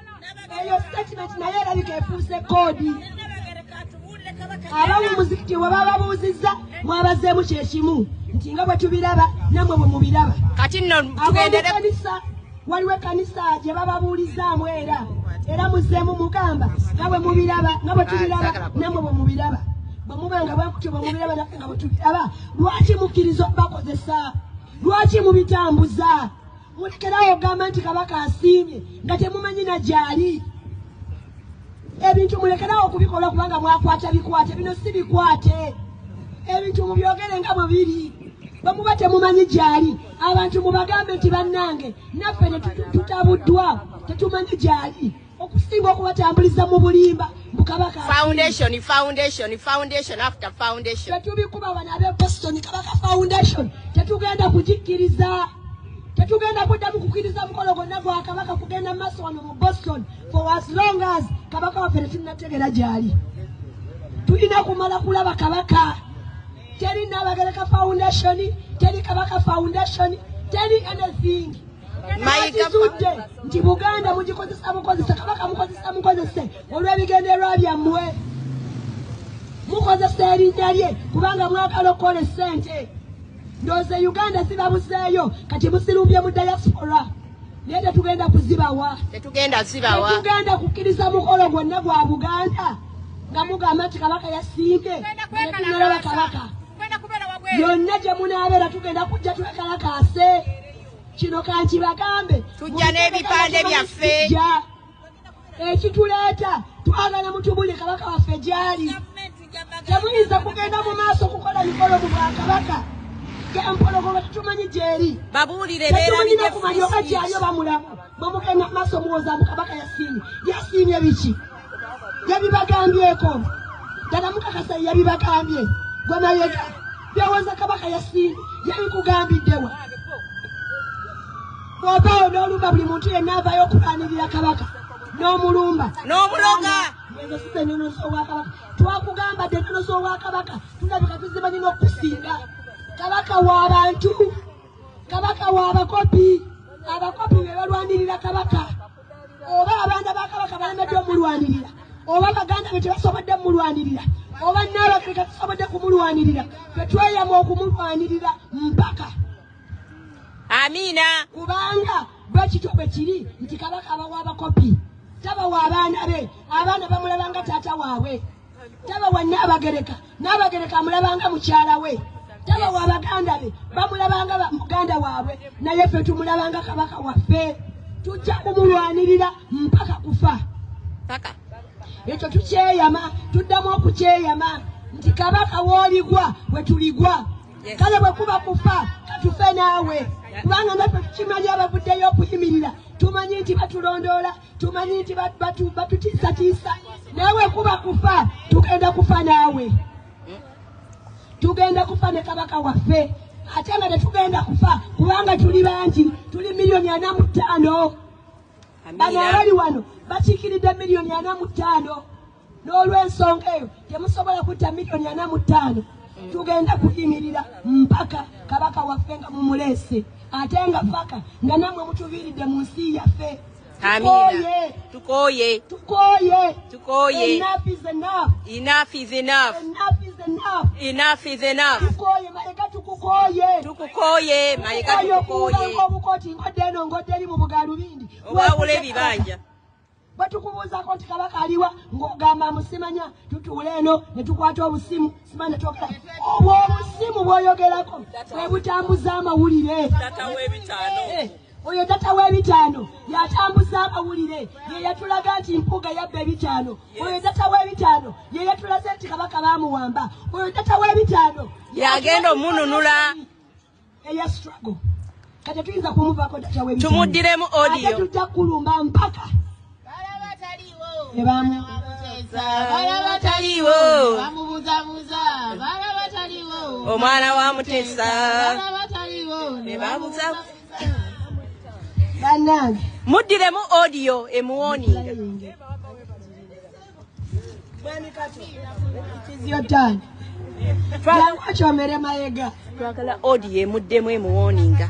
Eyo statement naye erabika efuuse koodi. Abamu muzikiti we bababuuzizza mwabazeemu kyekimu nti nga bwe tubiraba nammwe bwe mubiraba. Kati nno tugendere waliwo ekkanisa gye bababuulizaamu era muzzeemu mugamba nga bwe mubiraba nga bwe tubiraba nammwe bwe mubiraba. Bwe muba nga bwekutyo bwe mubiraba naffe nga bwe tubiraba. Lwaki mukkiriza okubakozesa? Lwaki mubitambuza? Mulekerawo ogamba nti kabaka asiimye nga temumanyi na gyali. Ebintu mulekerawo okubikola kubanga mwakwata bikwate. Bino si bikwate. Ebintu mubyogere nga bwe biri. Bwe muba temumanyi gyali abantu mubagambe nti bannange naffe ne tutabuddwa tetumanyi gyali. Okusinga okubatambuliza mu bulimba mukabaka foundation after foundation. Tetubikuba bano ab'e Boston Kabaka Foundation tetugenda kugikkiriza. Tetugenda kuddamu kukkiriza mukolo gonna gwa kabaka kugenda maaso wano mu Boston for as long as kabaka waffe tetunnategeera gyali. Tulina kumala kulaba kabaka. Teri Nabagereka Foundation, teri Kabaka Foundation, teri anything. Mayiga nti Buganda mugikozesa mukozesa kabaka mukozese olw'ebigendererwa byammwe. Mukozesa erinnya lye kubanga mwagala okukola ssente. Ndowooza Uganda zibabuzeeyo kati musirumbye mu diaspora. Naye tetugenda kuzibawa. Tetugenda kukkiriza mukolo gwonna gwa Buganda nga mugamba nti kabaka yasimbye netunalaba kabaka. Yonna gye munaabeera tugenda kujja twekalakaase. Kino kanti bagambe tujja n'ebipande byaffe. Ekituleeta twagala mutubule kabaka waffe gyali. Temuyinza kugenda mu maaso kukola mikolo mu Bwakabaka. Empologoma tetumanyi gyeri. Babuulire beerabidde kumanya oba gyali oba mulamu. Bamugenda mu maaso muwooza mu kabaka yasiimye. Yasiimye biki? Yabibagambyeko. Ddala mukakasa yabibagambye. Gwe Mayiga byawoza kabaka yasimbi yabikugambiddewa bw'obaawo n'olumba buli muntu yenna avaayo okulwanirira kabaka n'omulumba n'omuloga ezo si zennonoso wa kabaka twakugamba ddenonoso wa kabaka tulabika tuzimanyi n'okusinga kabaka w'abantu kabaka w'abakopi abakopi be balwanirira kabaka oba abaana ba kabaka balemedde omulwanirira oba baganda be tebasobodde mulwanirira oba n'abafirika tusobodde kumulwanirira tetweyama okumulwanirira mpaka amina kubanga bwekityo bwe kiri nti kabaka abawa abakopi tabawa abaana be abaana bamulabanga taata waabwe tabawa n'abagereka amulabanga mukyala we tabawa abaganda be bamulabanga muganda waabwe naye ffe tumulabanga kabaka waffe tujja kumulwanirira mpaka kufa ekyo tukyeyama tuddamu okukyeyama nti kabaka w'oligwa we tuligwa kale bwe kuba kufa katufe naawe kubanga naffe tukimanyi abavuddeyo okuyimirira tumanyi nti batulondoola tumanyi nti batutiisatiisa naawe kuba kufa tugenda kufa naawe tugenda kufa ne kabaka waffe ate nga tetugenda kufa kubanga tuli bangi tuli 45,000,000 bano abali wano bakiikiridde 45,000,000 n'olw'ensonga eyo temusobola kutta 45,000,000 tugenda kuyimirira mpaka kabaka waffe nga mumuleese ate nga faka nga namwe mutuviiridde mu nsi yaffe tukoye enough is enough enough is enough enough is enough enough is enough tukoye mayega tukukoye mayega tukukoye obukoti ngodde eno ngodde eri mu bugalubindi obawula ebibanja batukubuuzako nti kabaka aliwa ng'ogamba musimanya tutuula eno ne tukwata obusimu simanya twogera obwo obusimu bw'oyogerako bwe butambuza amawulire oyo tata w'ebitaano yatambuza amawulire ye yatulaga nti mpuga yabba ebitaano oyo tata w'ebitaano ye yatulaze nti kabaka baamuwamba oyo tata w'ebitaano yagenda omununula eya struggle kati tuyinza kumuvaako tata w'ebitaano tumuddiremu audio ate tujja kulumba mpaka omwana wa Mutesa muddiremu audio emuwoninga kyomere mayega twagala audio emuddemu emuwoninga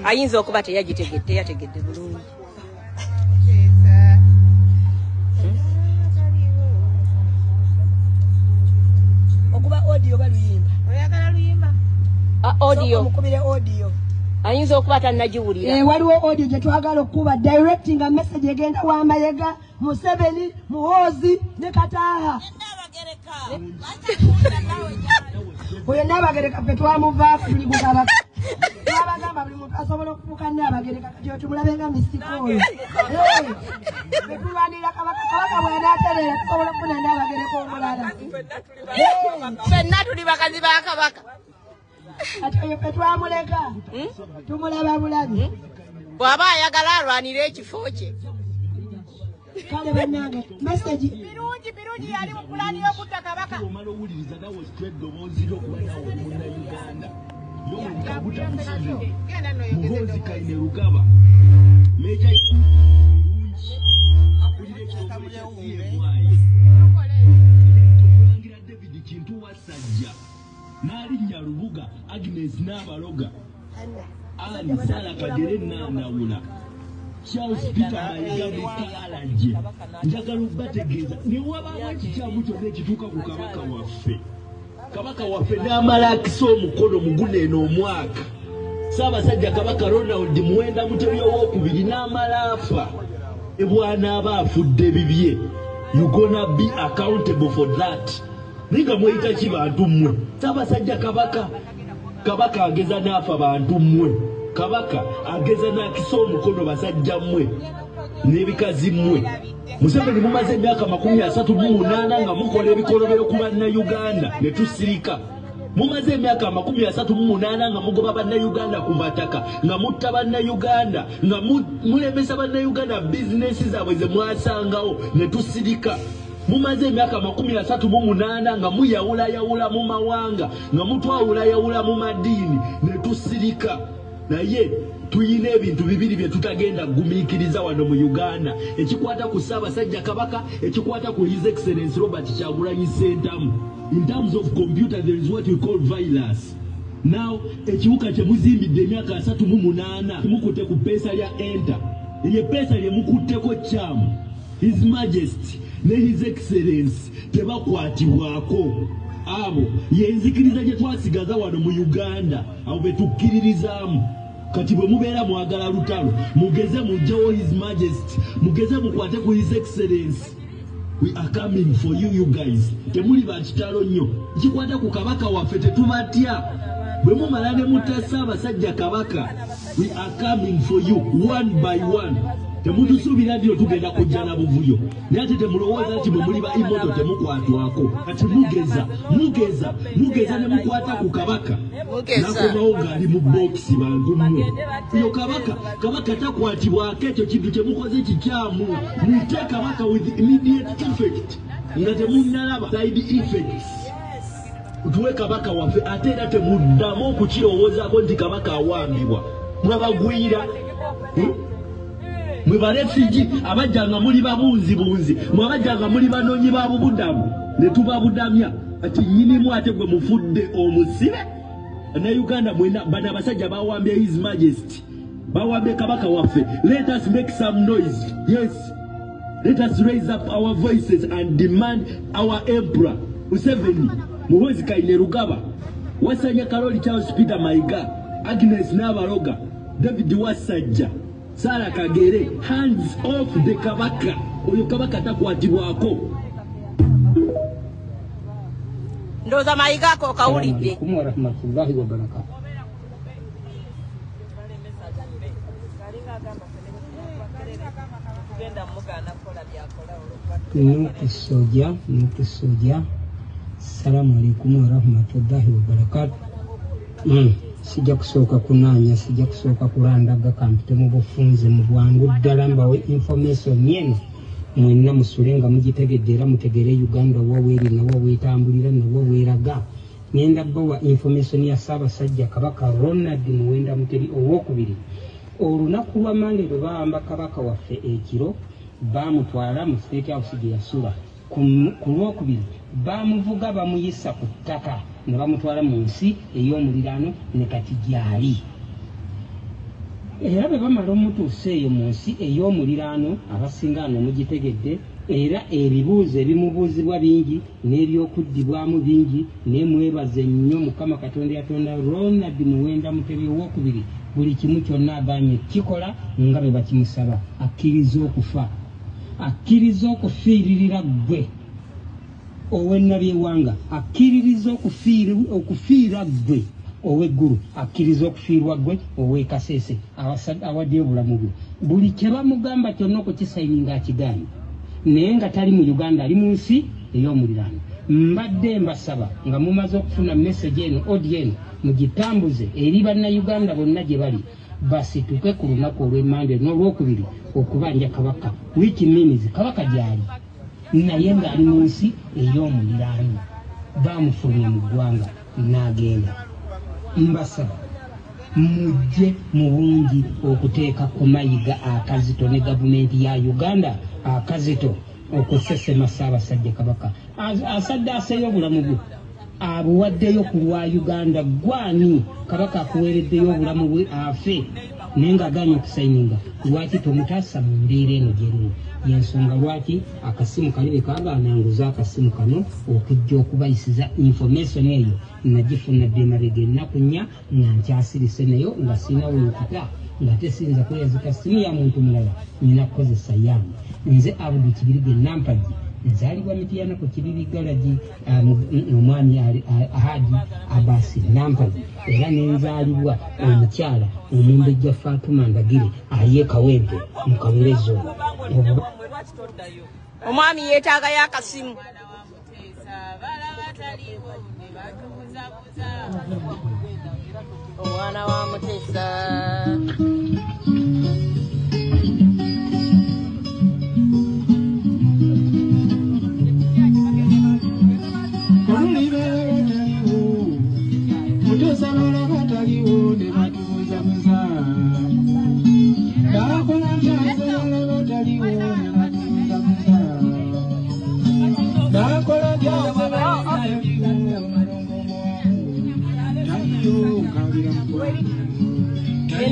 ayinza okuba teyategedde bulungi okuba audio baluyimba oyagala luyimba audio mukubire audio ayinza okuba tannagiwulira waliwo audio gye twagala okuba directing a message egenda wa Mayega Museveni Muhoozi ne Kataaha oyo Naabagereka ffe twamuvaako tuli ku kabaka twabagamba buli muntu asobola okufuuka Naabagereka kati tumulabenga misiko oyo betulwanirira kabaka bw'anaaterera tusobola okufuna Naabagereka omulala ffenna tuli bakazi ba kabaka ati oyo ffe twamuleka tumulaba bulabi bw'aba ayagala alwanira ekifo kye kale bannange message birungi yali mu pulaani y'okutta kabaka omala owuliriza nawe eddoboozi ly'okuba nawe munnayuganda Muhoozi Kayine Rugaba meja bulungi akulira ekitongole kya CMY omulangira David Kintu Wasajja n'alinnya Lubuga Agnes Nabaloga Anne Sala Kadere Nanawula Charles Peter Mayiga Mr. Alaje njagala okubategeeza ne wabaawo ekikyamu kyonna ekituuka ku kabaka waffe n'amala akisa omukono mu guneeno omwaka Ssaabasajja Kabaka Ronald Muwenda Mutebi owookubiri n'amala afa ebw'anaaba afudde bibye you gonna be accountable for that ninga mweyita ki bantu mmwe Ssaabasajja kabaka ageza n'afa bantu mmwe kabaka ageza n'akisa omukono basajja mmwe n'ebikazi mmwe Museveni mumaze emyaka 38 nga mukola ebikolobero ku bannayuganda ne tusirika mumaze emyaka 38 nga mugoba bannayuganda ku mataka nga mutta bannayuganda nga mulemesa bannayuganda bizinesi zaabwe ze mwasangawo ne tusirika mumaze emyaka 38 nga muyawulayawula mu mawanga nga mutwawulayawula mu madiini ne tusirika naye tuyina ebintu bibiri bye tutagenda gumiikiriza wano mu Uganda ekikwata ku Ssaabasajja Kabaka ekikwata ku His Excellency Robert Kyagulanyi Ssentamu. In terms of computer there is what we call virus. Now ekiwuka kyemuzimbidde emyaka 38 mukutte ku pesa lya enter ye pesa lye mukutteko kyamu His Majesty ne His Excellency tebakwatibwako abo yenzikiriza gye twasigaza wano mu Uganda abo betukkiririzaamu kati bwe mubeera mwagala lutalo mugeze mujjawo His Majesty mugeze mukwate ku His Excellency. We are coming for you guys. Temuli bakitalo nnyo kikwata ku kabaka waffe tetubatya bwe mumala ne mutta Ssaabasajja Kabaka. We are coming for you one by one. Temutusuubira nti tugenda kujja na buvuyo naye ate temulowooza nti bwe muli ba imoto temukwatwako kati mugeza ne mukwata ku kabaka nakomawo ng'ali mu bokisi bantu mmwe yo kabaka takwatibwako ekyo kintu kyemukoze kikyamu muyite kabaka with immediate effect nga temunnalaba side effects tuwe kabaka waffe ate era temuddamu okukirowoozaako nti kabaka awambibwa mwabagwira mwe barefugee abajjanga muli babunzi mwabajjanga muli banoonyi ba bubudamu ne tubabudamya ati nnyinimu ate gwe mufudde omusibe na Uganda mwena bana abasajja bawambye His Majesty bawambye kabaka waffe. Let us make some noise. Yes, let us raise up our voices and demand our emperor Museveni, Muhoozi Kainerugaba, Wasanya Karoli Charles Peter Mayiga, Agnes Nabaroga, David Wasajja, Sarah Kagere, hands off the kabaka. Oyo kabaka takwatibwako. Ndoza Mayiga ko kawulidde. Assalamu warahmatullahi wabarakatuh. Nuki soja. Assalamu alaikum warahmatullahi wabarakatuh. Sijja kusooka kunanya, sijja kusooka kulandaga kampite mu bufunze mu bwangu ddala mbawe information yenu mwenna musulenga mugitegedde era mutegere Uganda waweri na wawetambulira na waweraga. Ngenda bawa information ya Ssaabasajja Kabaka Ronald Muwenda Mutebi owokubiri. Olunaku lwa Mande lwe baamba kabaka waffe ekiro bamutwala mu State House gye yasula. Ku lwokubiri bamuvuga bamuyisa ku ttaka ne bamutwala mu nsi ey'omuliraano ne kati gyali. Era bwe bamala omutuusa eyo mu nsi ey'omuliraano abasinga ano mugitegedde era ebibuuzo ebimubuuzibwa bingi n'ebyokuddibwamu bingi nemwebaze nnyo Mukama Katonda yatonda Ronald Muwenda Mutebi owokubiri buli kimu kyonna aganye kikola nga bwe bakimusaba. Akkiriza okufa, akkiriza okufiiririra ggwe ow'ennabyewanga, akkiririza okufiira ggwe ow'eggulu, akkiriza okufiirwa ggwe ow'e Kasese awaddeyo obulamu bwe. Buli kye bamugamba kyonna okukisayininga akigaanye naye nga tali mu Uganda ali mu nsi ey'omuliraano. Mbadde mbasaba nga mumaze okufuna message eno audio eno mugitambuze eri bannayuganda bonna gye bali basituke ku lunaku olw'Emmande n'olwokubiri okubanja kabaka which means kabaka gyali naye ng'ali mu nsi ey'omuliraano bamufulumya mu ggwanga n'agenda. Mbasaba mujje mu bungi okuteeka ku mayiga akazito ne gavumenti ya Uganda akazito okusesema Ssaabasajja Kabaka asadde aseeyo obulamu bwe abuwaddeyo ku lwa Uganda. Gwani kabaka akuweereddeyo obulamu bwe afe naye ng'agaanye okusayininga. Lwaki tomutaasa mu mbeera eno gyerimu? Yensonga lwaki akasimu kali bwe kaagaananguza akasimu kano okujja okubayisiza information eyo nagifunadde emabega ennaku 4 nga nkyasirise nayo nga sirina weekuta nga tesinza kweyazika simu ya muntu mulala nina kukozesa yange. Nze Abudu Kibirige Nampagi nzaalibwa Mityana ku Kibiri Galagi omwami Hadi Abasi Nampagi era nenzaalibwa omukyala Omumbejja Fatuma Ndagire aye Kawempe mu Kabulezo. Omwami yeetaaga y'akasimu. Omwana wa Mutesa.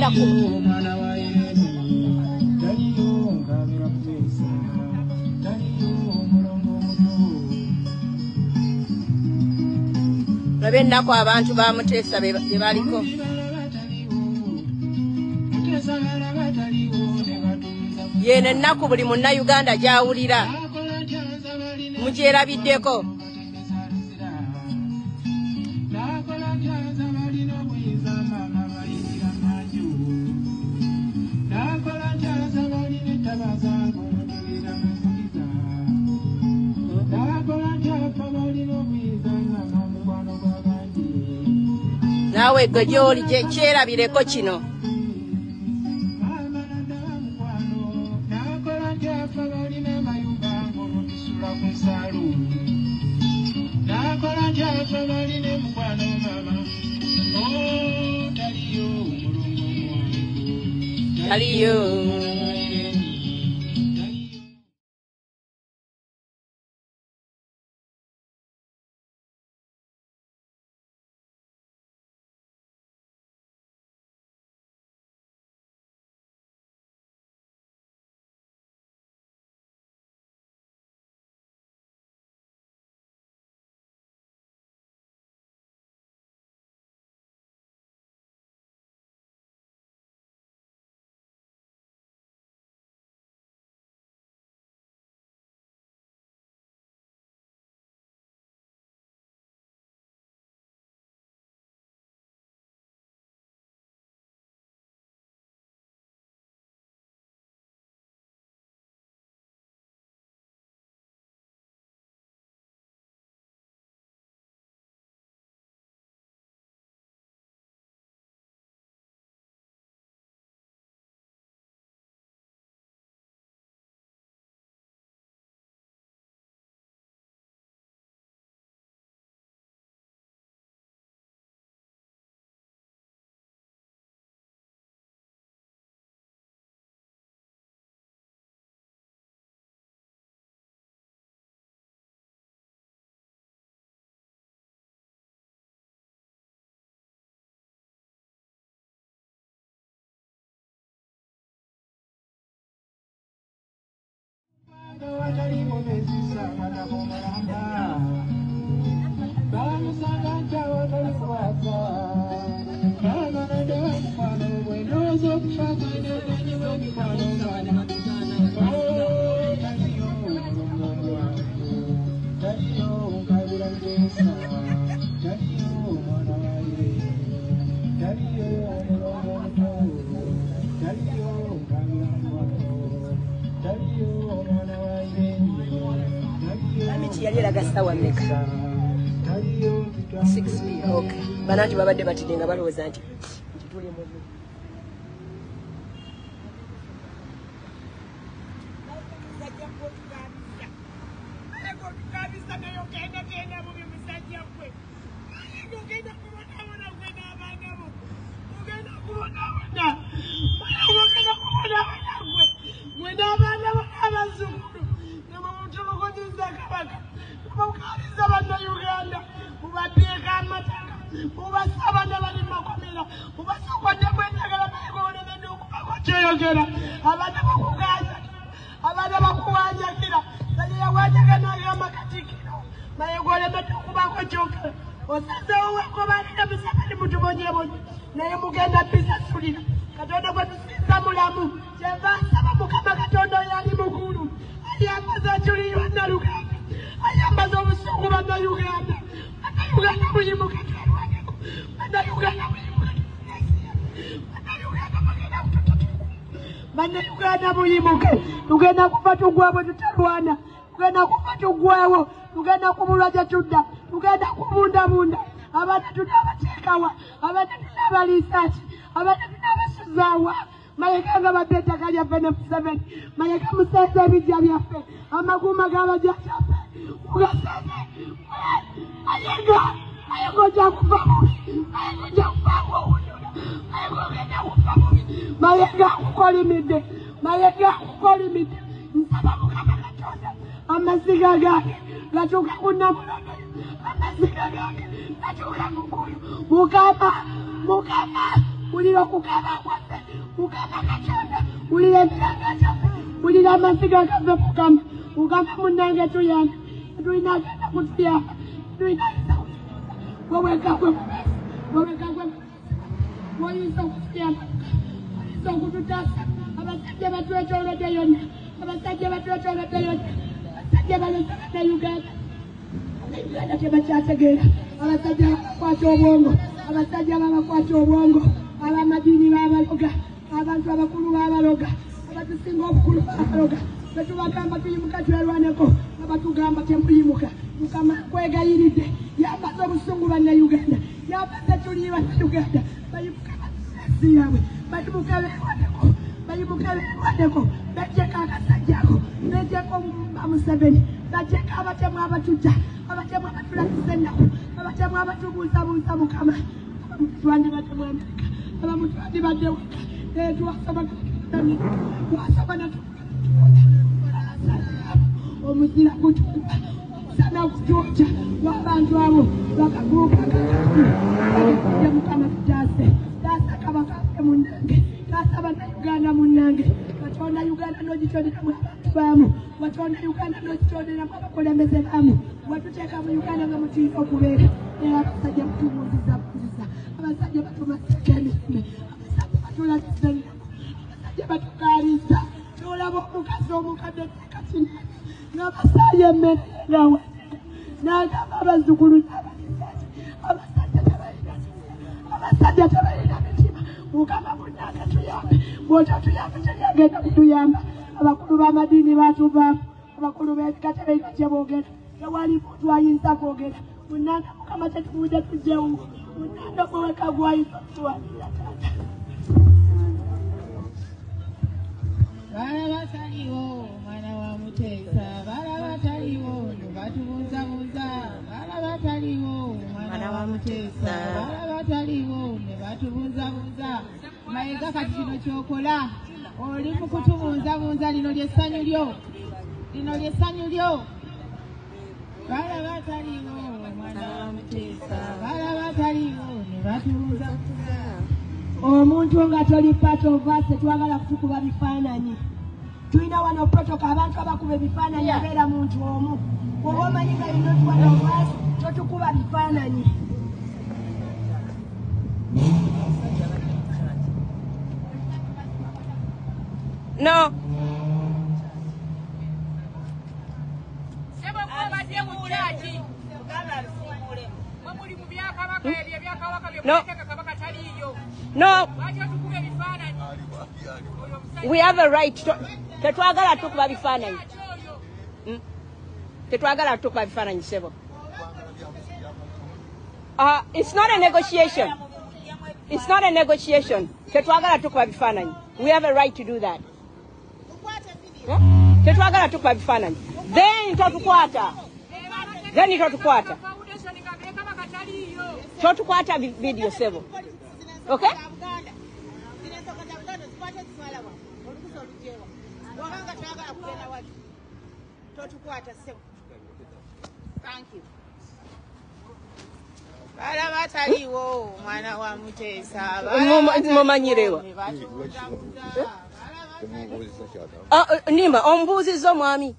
bagenda ku Ennaku abantu ba Muteesa be baliko yene ennaku buli munnayuganda gyawulira mugyerabiddeko nawe gwe gy'oli kyerabireko kino taliyo banantu babadde batidde nga balowooza nti tuli mu tugenda kufa tugwawo tutalwana tugenda kufa tugwawo tugenda kubulwa gye tudda tugenda kubundabunda abantu tunabateekawa abantu tunabaliisaaki abantu tunabasuzaawa mayeka nga badde ettaka lyaffe ne Museveni mayeka musenze ebijja byaffe amaguuma g'abajjajjaffe mugasenge ayenga ojja kufa bubi ayenga ojja kufa ng'owunyula ayenga ogenda kufa bubi mayeka akukolimidde mayeka akukolimidde nsaba Mukama Katonda amasiga gange gatuuka ku Namulondo amasiga gange gatuuka mu ggulu Mukama mulira okukaba kwaffe Ugamba Katonda ulira ebirangata ulira amasiga agava Mukama ugamba munnange tuyambe tulina agenda kutuyamba tulina weweka gwe woyinza okutuyamba oyinza okututaasa abasajja batwetoolodde yonna abasajja balozebadde Uganda Uganda tebakyategeera abasajja babakwata obwongo abasajja babakwata obwongo abamadiini babaloga abantu abakulu babaloga abatusinga obukulu babaloga betubagamba tuyimuka twerwaneko abatugamba temuyimuka Mukama kwegayiridde yambaza obusungu bannayuganda yambaza tuli bannayuganda bayimuka basi yaabwe bayimuka berwaneko bejjeko akasajjako bejjeko Museveni bajjeko abatemu abatujja abatemu abatulakisa ennaku abatemu abatubuuzabuuza Mukama twandibadde mu Amerika abamu twandibadde waka twasaba omuzira gutukuba omusana gutwoca w'abantu abo bakaguuka kakakule Mukama tutaase taasa kabakaase munnange taasa bannayuganda munnange Katonda Uganda n'ogitonderamu abantu baamu Katonda Uganda n'ogitonderamu abakulembeze baamu watuteeka mu Uganda nga mutiina okubeera era abasajja batubuuziza abasajja batumaseeko emisime abasajja batulagisa ennaku abasajja batukaaliza n'olaba omukazi omukadde tekatini n'abasaayo emmere ngawe n'agamba abazzukulu abasajja tebalina mitima Mukama munnange tuyambe bw'otatuyambe teryagenda kutuyamba abakulu b'amadiini batuvaamu abakulu b'ebika tebalina kye boogera tewali muntu ayinza kwogera munnange Mukama tetuvudde tujjewo munnange gweweka gwayinza okutuwanirira taata balaba taliwo mwana wa Muteesa balaba taliwo nebatubuuzabuuza balaba taliwo mwana wa Muteesa balaba taliwo nebatubuuzabuuza mayiga kati kino kyokola oli mu kutubuuzabuuza lino lyessanyu lyo balaba taliwo mwana wa Muteesa balaba taliwo nebatubuuzabuuza omuntu nga toli part of us twagala kutukuba bifaananyi tulina wano protocol abantu abakuba ebifaananyi abeera muntu omu oba omanyi nga you're not one of us totukuba bifaananyi no No. We have a right to tetwagala tukuba bifaananyi. Tetwagala tukuba bifaananyi sebo. It's not a negotiation. It's not a negotiation. Tetwagala tukuba bifaananyi. We have a right to do that. Tetwagala tukuba bifaananyi. Then totukwata. Totukwata video sebo. Okay? Thank you. Balaba taliwo mwana wa Muteesa mumanyirewa Nima ombuuziza omwami.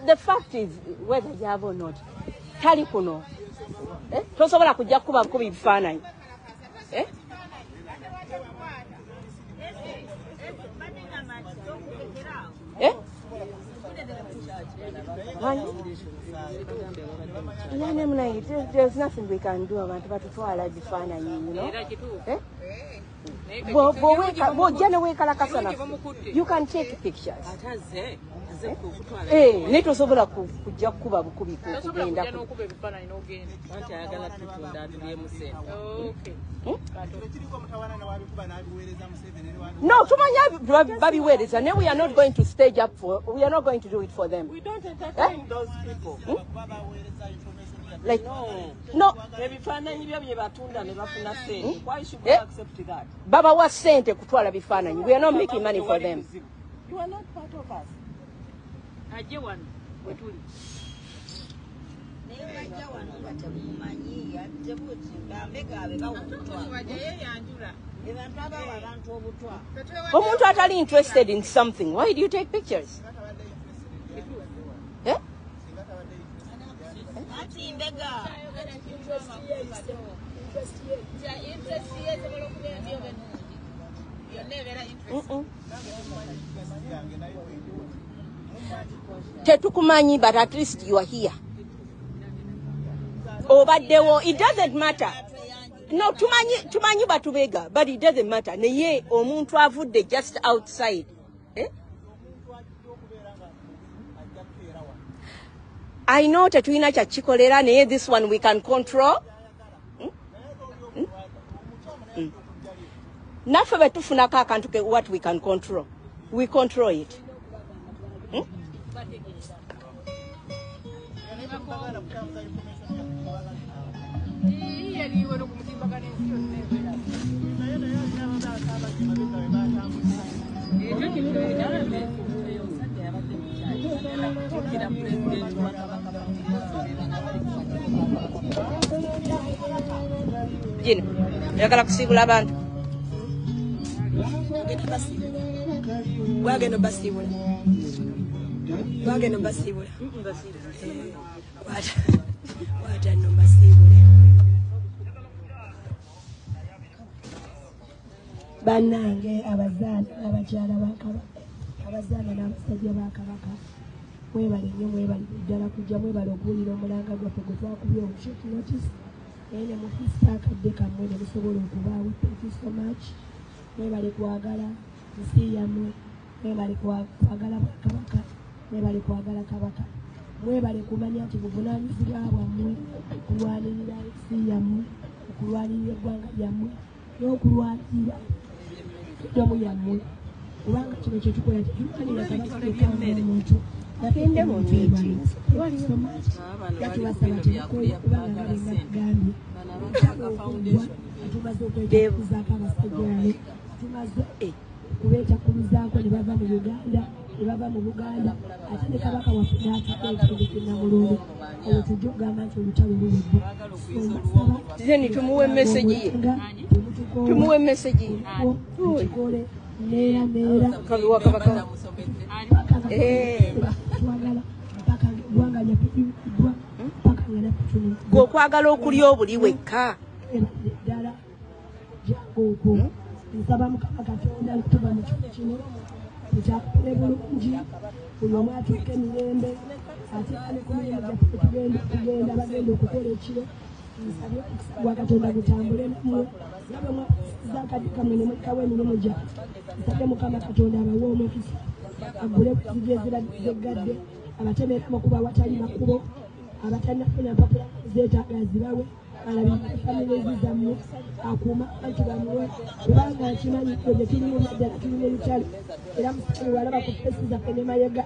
The fact is whether you have or not tali kuno tosobola kujja kuba nkubi bifaananyi There's nothing we can do abantu batutwala bifaananyi, you know. You can take pictures. Netosobola kujja kuba bukubi kugenda. No, tumanya babiweereza. Now we are not going to stage up for. We are not going to do it for them. We don't entertain those people. Like no. Why should we accept that? Baba was sent kutwala bifaananyi. We are not making money for them. You are not part of us. Omuntu atali interested in something, why do you take pictures? Eh? Tetukumanyi, but at least you are here. It doesn't matter. No, tumanyi batubega, but it doesn't matter. Neye omuntu avudde just outside. Eh? I know tetulina kya kikolera naye this one we can control. Naffe betufunako akantu ke what we can control. We control it. Jino, yakala kusibula abantu. Wagenda basibula. Wagenda basibula. Wata no basibula. Banange abazaana abakyala bakabaka. Abazaana n'abasajja bakabaka. Mwebale nnyo mwebale ddala kujja mwebale okuwulira omulanga gwaffe gwe twakubye obushort notice. Naye ne mufisa akadde kammwe ne musobola okubaawo. Thank you so much. Mwebale kwagala nsi yammwe. Mwebale kwagala kabaka. Mwebale kwagala kabaka. Mwebale kumanya nti buvunaanyizibwa bwammwe okulwanirira ensi yammwe, okulwanirira eggwanga lyammwe, n'okulwanirira eddomu yammwe. Kubanga kino kye tukola tetumanira kabaka yekka omuntu. Napende mu nti yatubasaba tukola kubanga balinga tugambye tumaze okwejakuzaako abasajja tumaze kubeetakuluzaako ne bava mu Uganda ne bava mu Buganda ate ne kabaka waffe n'atuka ekitundu ky'Ennamululu olwo tujja okugamba nti olutalo luwedde. Zeni tumuwe message ye. Tumuwe message ye. Tukole neera kabiwa kabaka. Twagala mpaka eggwanga lyaffe mpaka ngenda kutunula. Gwe okwagala okulya obuli wekka. Ddala jangu nsaba Mukama Katonda tuba mu kifo kino tukyakukole bulungi buli omu atuuke emirembe ate ali ku mirimu gyaffe tugenda bagenda okukola ekiro. Nsabye omukisa gwa Katonda gutambule nammwe nga bwe mwakisiza akadde kammwe ne mwekkawo emirimu gyaffe. Nsabye Mukama Katonda abawe omukisa agule enzigi eziraggadde abatemera amakubo awatali makubo abatanafuna mpapula zeetaaga zibawe alabirire famire zammwe akuuma abantu bammwe kubanga nkimanyi gye tulimu naddala tulimu olutalo era musayi walaba ku fesi zaffe ne mayega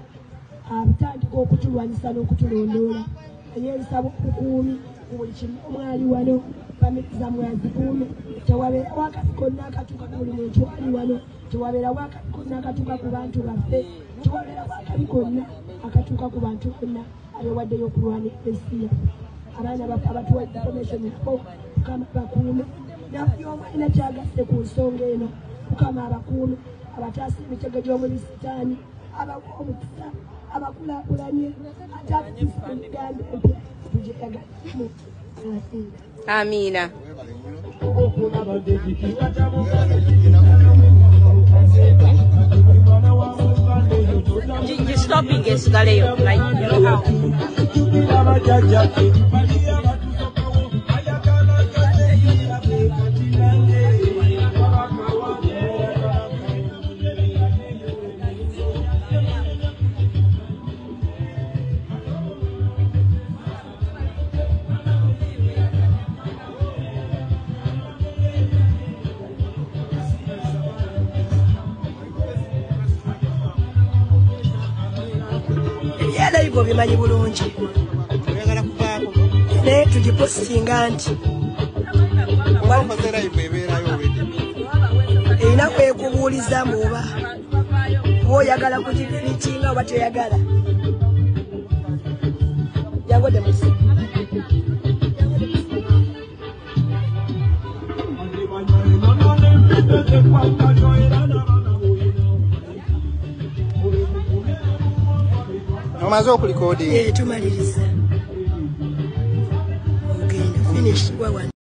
abutandika okutulwanyisa n'okutulondoola naye nsaba okukuumi ku buli kimu omwali wano famire zammwe azikuume tewabeerawo akati konna akatuuka ku buli muntu ali wano tewabeerawo akati konna akatuuka ku bantu baffe tewabeerawo akali konna akatuuka ku bantu bonna abeewaddeyo okulwanira ensi yaffe. Abaana baffe abatuwa information nabo Mukama bakuume naye omu alina kyagasse ku nsonga eno Mukama abakuume abataasa emitego gy'omuli sitaani abawa omukisa abakulaakulanye ate abakisa Uganda empya tugyeyagalimu. Amiina. You're stopping Escaleo, like, you know how. Ebyo bimanyi bulungi naye tugipositinga nti erina kwekubuuliza muba oyagala kugiritinga oba toyagala. Jangu demusi Mumaze okulikodinga? Tumaliriza. Okay, finish.